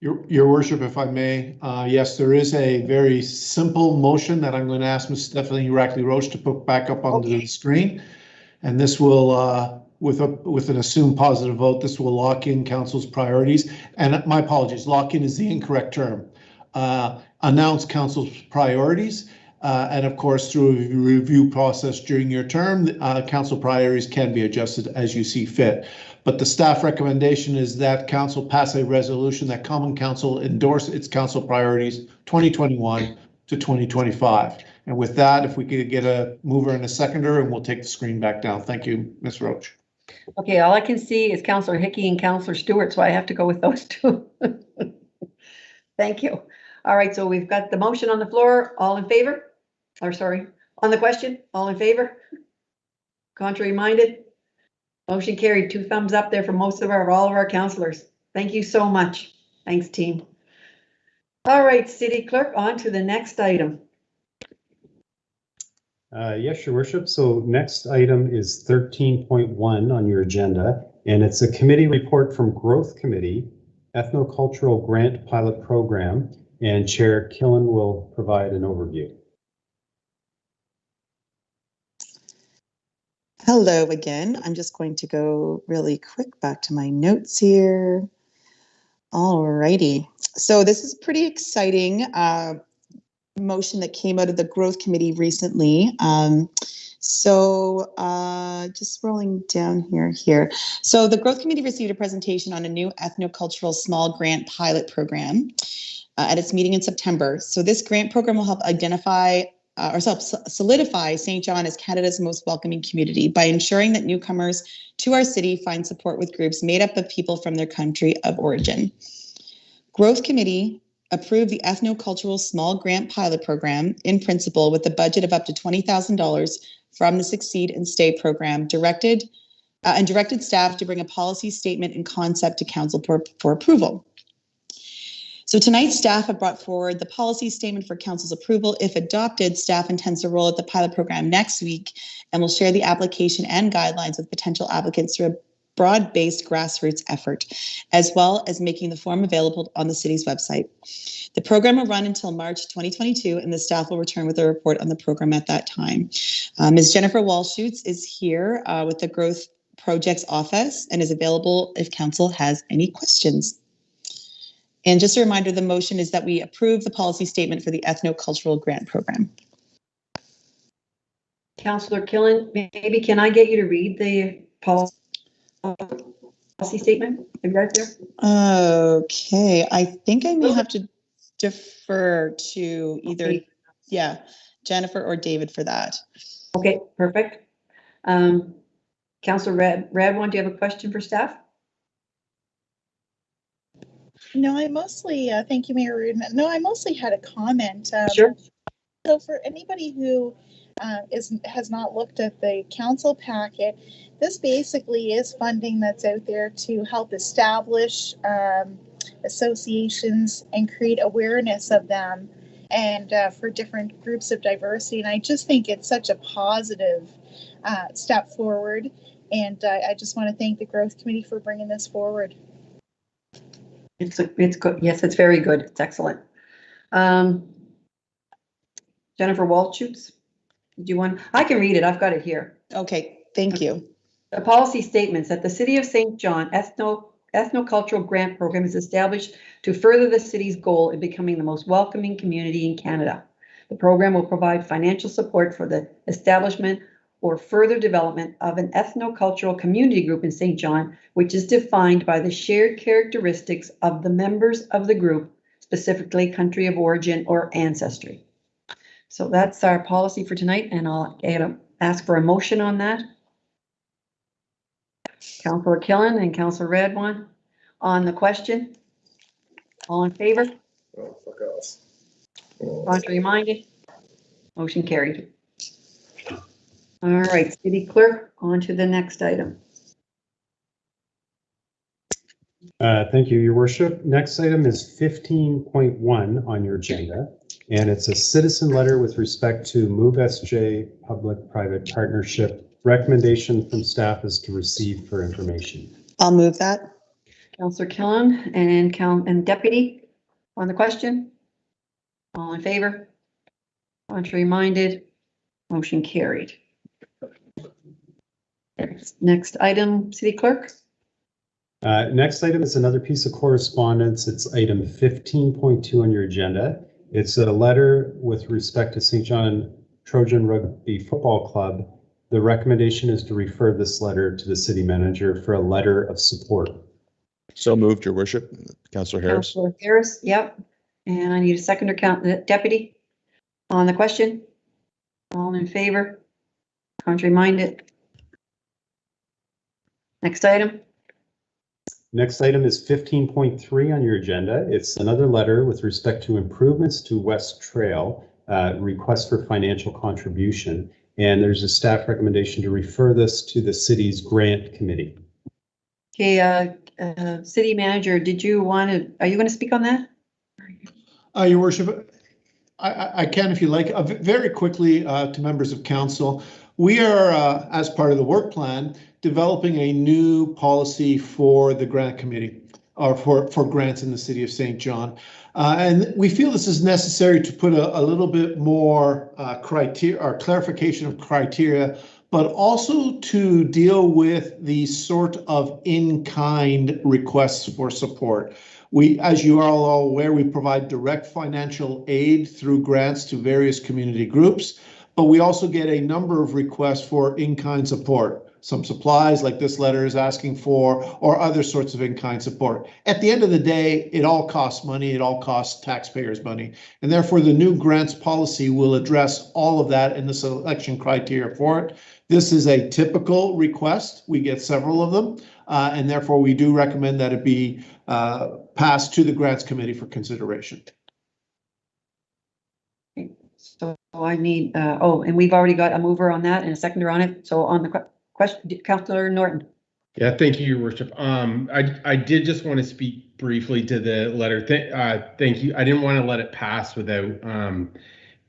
Your worship, if I may, yes, there is a very simple motion that I'm going to ask Ms. Stephanie Rackley-Roche to put back up on the screen. And this will, with an assumed positive vote, this will lock in council's priorities. And my apologies, lock in is the incorrect term. Announce council's priorities. And of course, through a review process during your term, council priorities can be adjusted as you see fit. But the staff recommendation is that council pass a resolution that common council endorse its council priorities 2021 to 2025. And with that, if we could get a mover and a seconder, and we'll take the screen back down. Thank you, Ms. Roach. Okay, all I can see is Councillor Hickey and Councillor Stewart, so I have to go with those two. Thank you. All right, so we've got the motion on the floor. All in favor? Or sorry, on the question, all in favor? Contrary minded? Motion carried. 2 thumbs up there from all of our councillors. Thank you so much. Thanks, team. All right, city clerk, on to the next item. Yes, your worship. So next item is 13.1 on your agenda, and it's a committee report from Growth Committee, Ethnocultural Grant Pilot Program, and Chair Killen will provide an overview. Hello again. I'm just going to go really quick back to my notes here. All righty. So this is pretty exciting motion that came out of the Growth Committee recently. Just scrolling down here. So the Growth Committee received a presentation on a new ethnocultural small grant pilot program at its meeting in September. So this grant program will help identify solidify St. John as Canada's most welcoming community by ensuring that newcomers to our city find support with groups made up of people from their country of origin. Growth Committee approved the Ethnocultural Small Grant Pilot Program in principle with a budget of up to $20,000 from the Succeed and Stay program, directed staff to bring a policy statement and concept to council for approval. So tonight, staff have brought forward the policy statement for council's approval. If adopted, staff intends to roll out the pilot program next week and will share the application and guidelines with potential applicants through a broad-based grassroots effort, as well as making the form available on the city's website. The program will run until March 2022, and the staff will return with a report on the program at that time. Ms. Jennifer Walshutz is here with the Growth Projects Office and is available if council has any questions. And just a reminder, the motion is that we approve the policy statement for the Ethnocultural Grant Program. Councillor Killen, maybe can I get you to read the policy statement? Have you got it there? Okay, I think I may have to defer to either, Jennifer or David for that. Okay, perfect. Councillor Radwan, do you have a question for staff? No, I mostly, thank you, Mayor Rudin. No, I mostly had a comment. Sure. So for anybody who has not looked at the council packet, this basically is funding that's out there to help establish associations and create awareness of them, and for different groups of diversity. And I just think it's such a positive step forward. And I just want to thank the Growth Committee for bringing this forward. It's good. Yes, it's very good. It's excellent. Jennifer Walshutz, do you want? I can read it. I've got it here. Okay, thank you. The policy statements that the City of St. John Ethnocultural Grant Program is established to further the city's goal in becoming the most welcoming community in Canada. The program will provide financial support for the establishment or further development of an ethnocultural community group in St. John, which is defined by the shared characteristics of the members of the group, specifically country of origin or ancestry. So that's our policy for tonight, and I'll ask for a motion on that. Councillor Killen and Councillor Radwan on the question. All in favor? Oh, fuck else. Contrary minded? Motion carried. All right, City Clerk, on to the next item. Thank you, Your Worship. Next item is 15.1 on your agenda, and it's a citizen letter with respect to Move SJ Public-Private Partnership. Recommendation from staff is to receive for information. I'll move that. Councillor Killen and Deputy on the question. All in favor? Contrary minded? Motion carried. Next item, City Clerk. Next item is another piece of correspondence. It's item 15.2 on your agenda. It's a letter with respect to St. John Trojan Rugby Football Club. The recommendation is to refer this letter to the city manager for a letter of support. So moved, Your Worship. Councillor Harris. Councillor Harris, yep. And I need a seconder, Deputy on the question. All in favor? Contrary minded? Next item. Next item is 15.3 on your agenda. It's another letter with respect to improvements to West Trail, request for financial contribution. And there's a staff recommendation to refer this to the city's grant committee. Okay, City Manager, are you going to speak on that? Your Worship, I can if you like. Very quickly to members of council, we are, as part of the work plan, developing a new policy for the grant committee, or for grants in the city of St. John. And we feel this is necessary to put a little bit more criteria or clarification of criteria, but also to deal with the sort of in-kind requests for support. We, as you are all aware, we provide direct financial aid through grants to various community groups, but we also get a number of requests for in-kind support. Some supplies like this letter is asking for, or other sorts of in-kind support. At the end of the day, it all costs money, it all costs taxpayers money. And therefore the new grants policy will address all of that in the selection criteria for it. This is a typical request. We get several of them. And therefore we do recommend that it be passed to the grants committee for consideration. So I need, and we've already got a mover on that and a seconder on it. So on the question, Councillor Norton. Yeah, thank you, Your Worship. I did just want to speak briefly to the letter. Thank you. I didn't want to let it pass without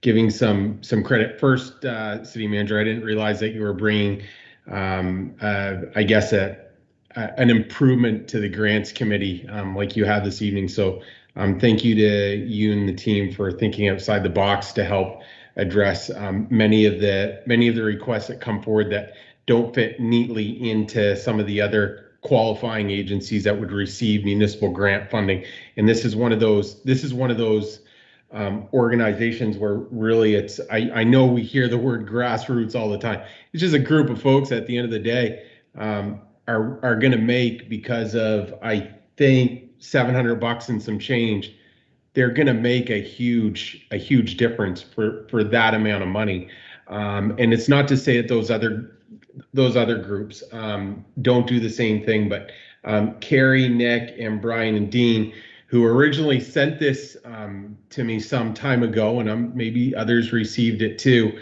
giving some credit. First, City Manager, I didn't realize that you were bringing, I guess, an improvement to the grants committee like you had this evening. So thank you to you and the team for thinking outside the box to help address many of the requests that come forward that don't fit neatly into some of the other qualifying agencies that would receive municipal grant funding. And this is one of those organizations where really it's, I know we hear the word grassroots all the time. It's just a group of folks at the end of the day are going to make, because of, I think, $700 and some change, they're going to make a huge difference for that amount of money. And it's not to say that those other groups don't do the same thing, but Carrie, Nick, and Brian and Dean, who originally sent this to me some time ago, and maybe others received it too,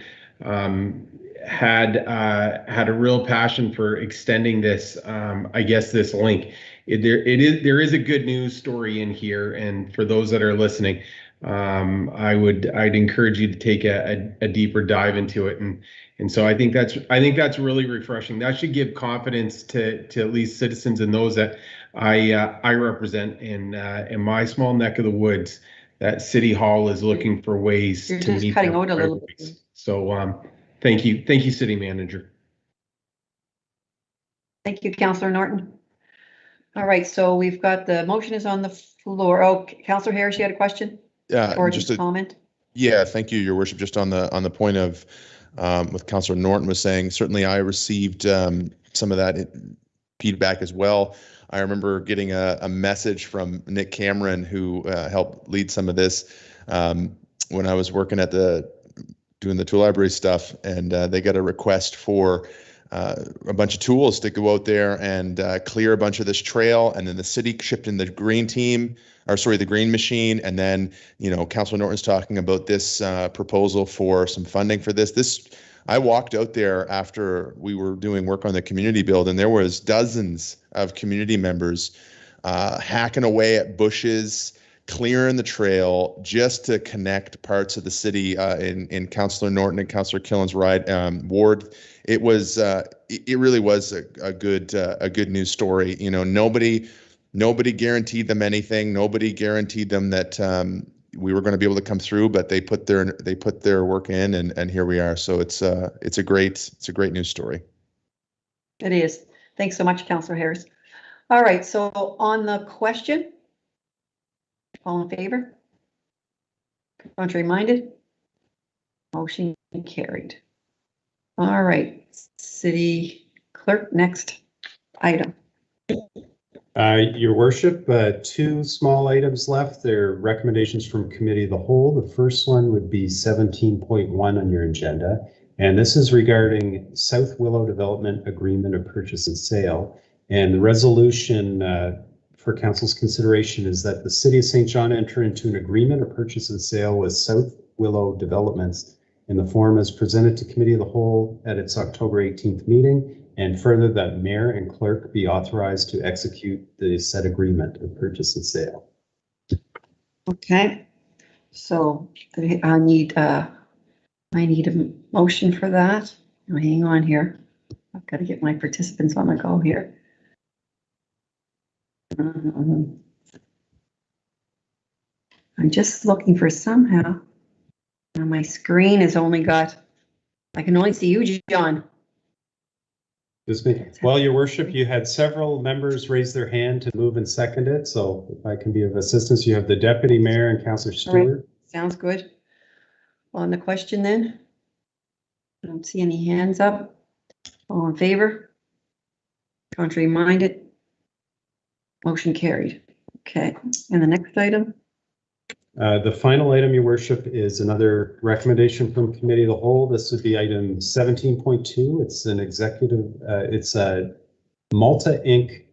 had a real passion for extending this, I guess, this link. There is a good news story in here, and for those that are listening, I'd encourage you to take a deeper dive into it, and so I think that's really refreshing. That should give confidence to at least citizens and those that I represent in my small neck of the woods, that City Hall is looking for ways to meet their priorities. So thank you, City Manager. Thank you, Councillor Norton. All right, so we've got the motion is on the floor. Oh, Councillor Harris, you had a question? Yeah, or just a comment? Yeah, thank you, Your Worship. Just on the point of what Councillor Norton was saying, certainly I received some of that feedback as well. I remember getting a message from Nick Cameron, who helped lead some of this when I was working at doing the tool library stuff, and they got a request for a bunch of tools to go out there and clear a bunch of this trail, and then the city shipped in the green team, or sorry, the green machine, and then, Councillor Norton's talking about this proposal for some funding for this. I walked out there after we were doing work on the community build, and there was dozens of community members hacking away at bushes, clearing the trail just to connect parts of the city in Councillor Norton and Councillor Killen's ward. It was it really was a good news story. You know, nobody guaranteed them anything. Nobody guaranteed them that we were going to be able to come through, but they put their work in, and here we are. So it's a great news story. It is. Thanks so much, Councillor Harris. All right, so on the question, all in favor? Contrary minded? Motion carried. All right, City Clerk, next item. Your Worship, 2 small items left. They're recommendations from Committee of the Whole. The first one would be 17.1 on your agenda, and this is regarding South Willow Development Agreement of Purchase and Sale. And the resolution for Council's consideration is that the City of St. John enter into an agreement of purchase and sale with South Willow Developments in the form as presented to Committee of the Whole at its October 18th meeting, and further that Mayor and Clerk be authorized to execute the said agreement of purchase and sale. Okay, so I need a motion for that. Now, hang on here. I've got to get my participants on the go here. I'm just looking for somehow. Now my screen has only got, I can only see you, John. Excuse me. Well, Your Worship, you had several members raise their hand to move and second it. So if I can be of assistance, you have the Deputy Mayor and Councillor Stewart. Right. Sounds good. On the question then, I don't see any hands up. All in favor? Contrary minded? Motion carried. Okay, and the next item? The final item, Your Worship, is another recommendation from Committee of the Whole. This would be item 17.2. It's an executive, it's a Malta Inc.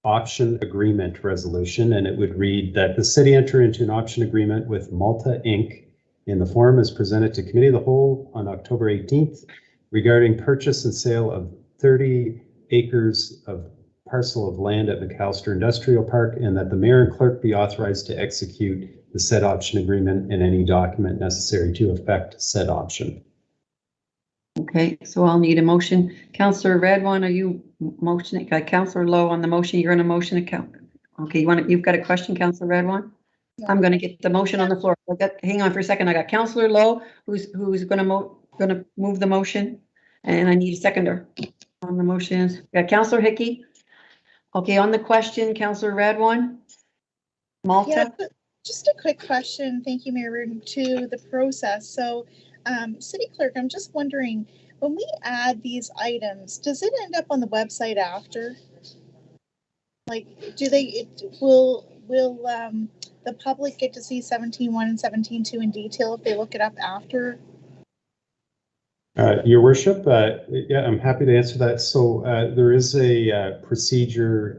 option agreement resolution, and it would read that the city enter into an option agreement with Malta Inc. in the form as presented to Committee of the Whole on October 18th regarding purchase and sale of 30 acres of parcel of land at McAllister Industrial Park, and that the mayor and clerk be authorized to execute the said option agreement and any document necessary to effect said option. Okay, so I'll need a motion. Councillor Radwan, are you motioning? Councillor Lowe on the motion. You're going to motion account. Okay, you've got a question, Councillor Radwan? Yeah. I'm going to get the motion on the floor. Hang on for a second. I got Councillor Lowe who's going to move the motion, and I need a seconder on the motion. I got Councillor Hickey. Okay, on the question, Councillor Radwan, Malta. Yeah, just a quick question. Thank you, Mayor Reardon, to the process. So, City Clerk, I'm just wondering, when we add these items, does it end up on the website after? Like, will the public get to see 17.1 and 17.2 in detail if they look it up after? Your Worship, yeah, I'm happy to answer that. So there is a procedure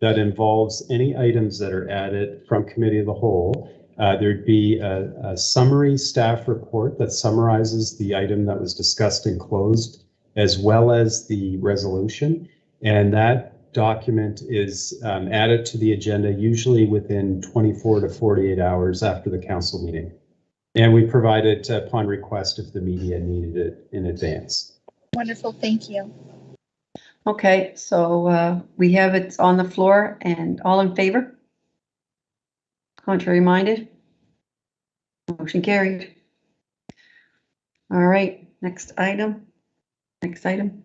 that involves any items that are added from Committee of the Whole. There'd be a summary staff report that summarizes the item that was discussed and closed, as well as the resolution. And that document is added to the agenda usually within 24 to 48 hours after the council meeting. And we provide it upon request if the media needed it in advance. Wonderful, thank you. Okay, so we have it on the floor, and all in favor? Contrary minded? Motion carried. All right, next item. Next item.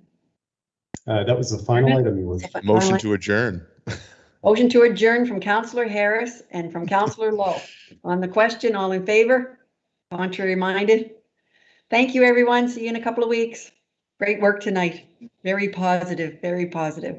That was the final item. You were. Motion to adjourn. Motion to adjourn from Councillor Harris and from Councillor Lowe. On the question, all in favor? Contrary minded? Thank you, everyone. See you in a couple of weeks. Great work tonight. Very positive, very positive.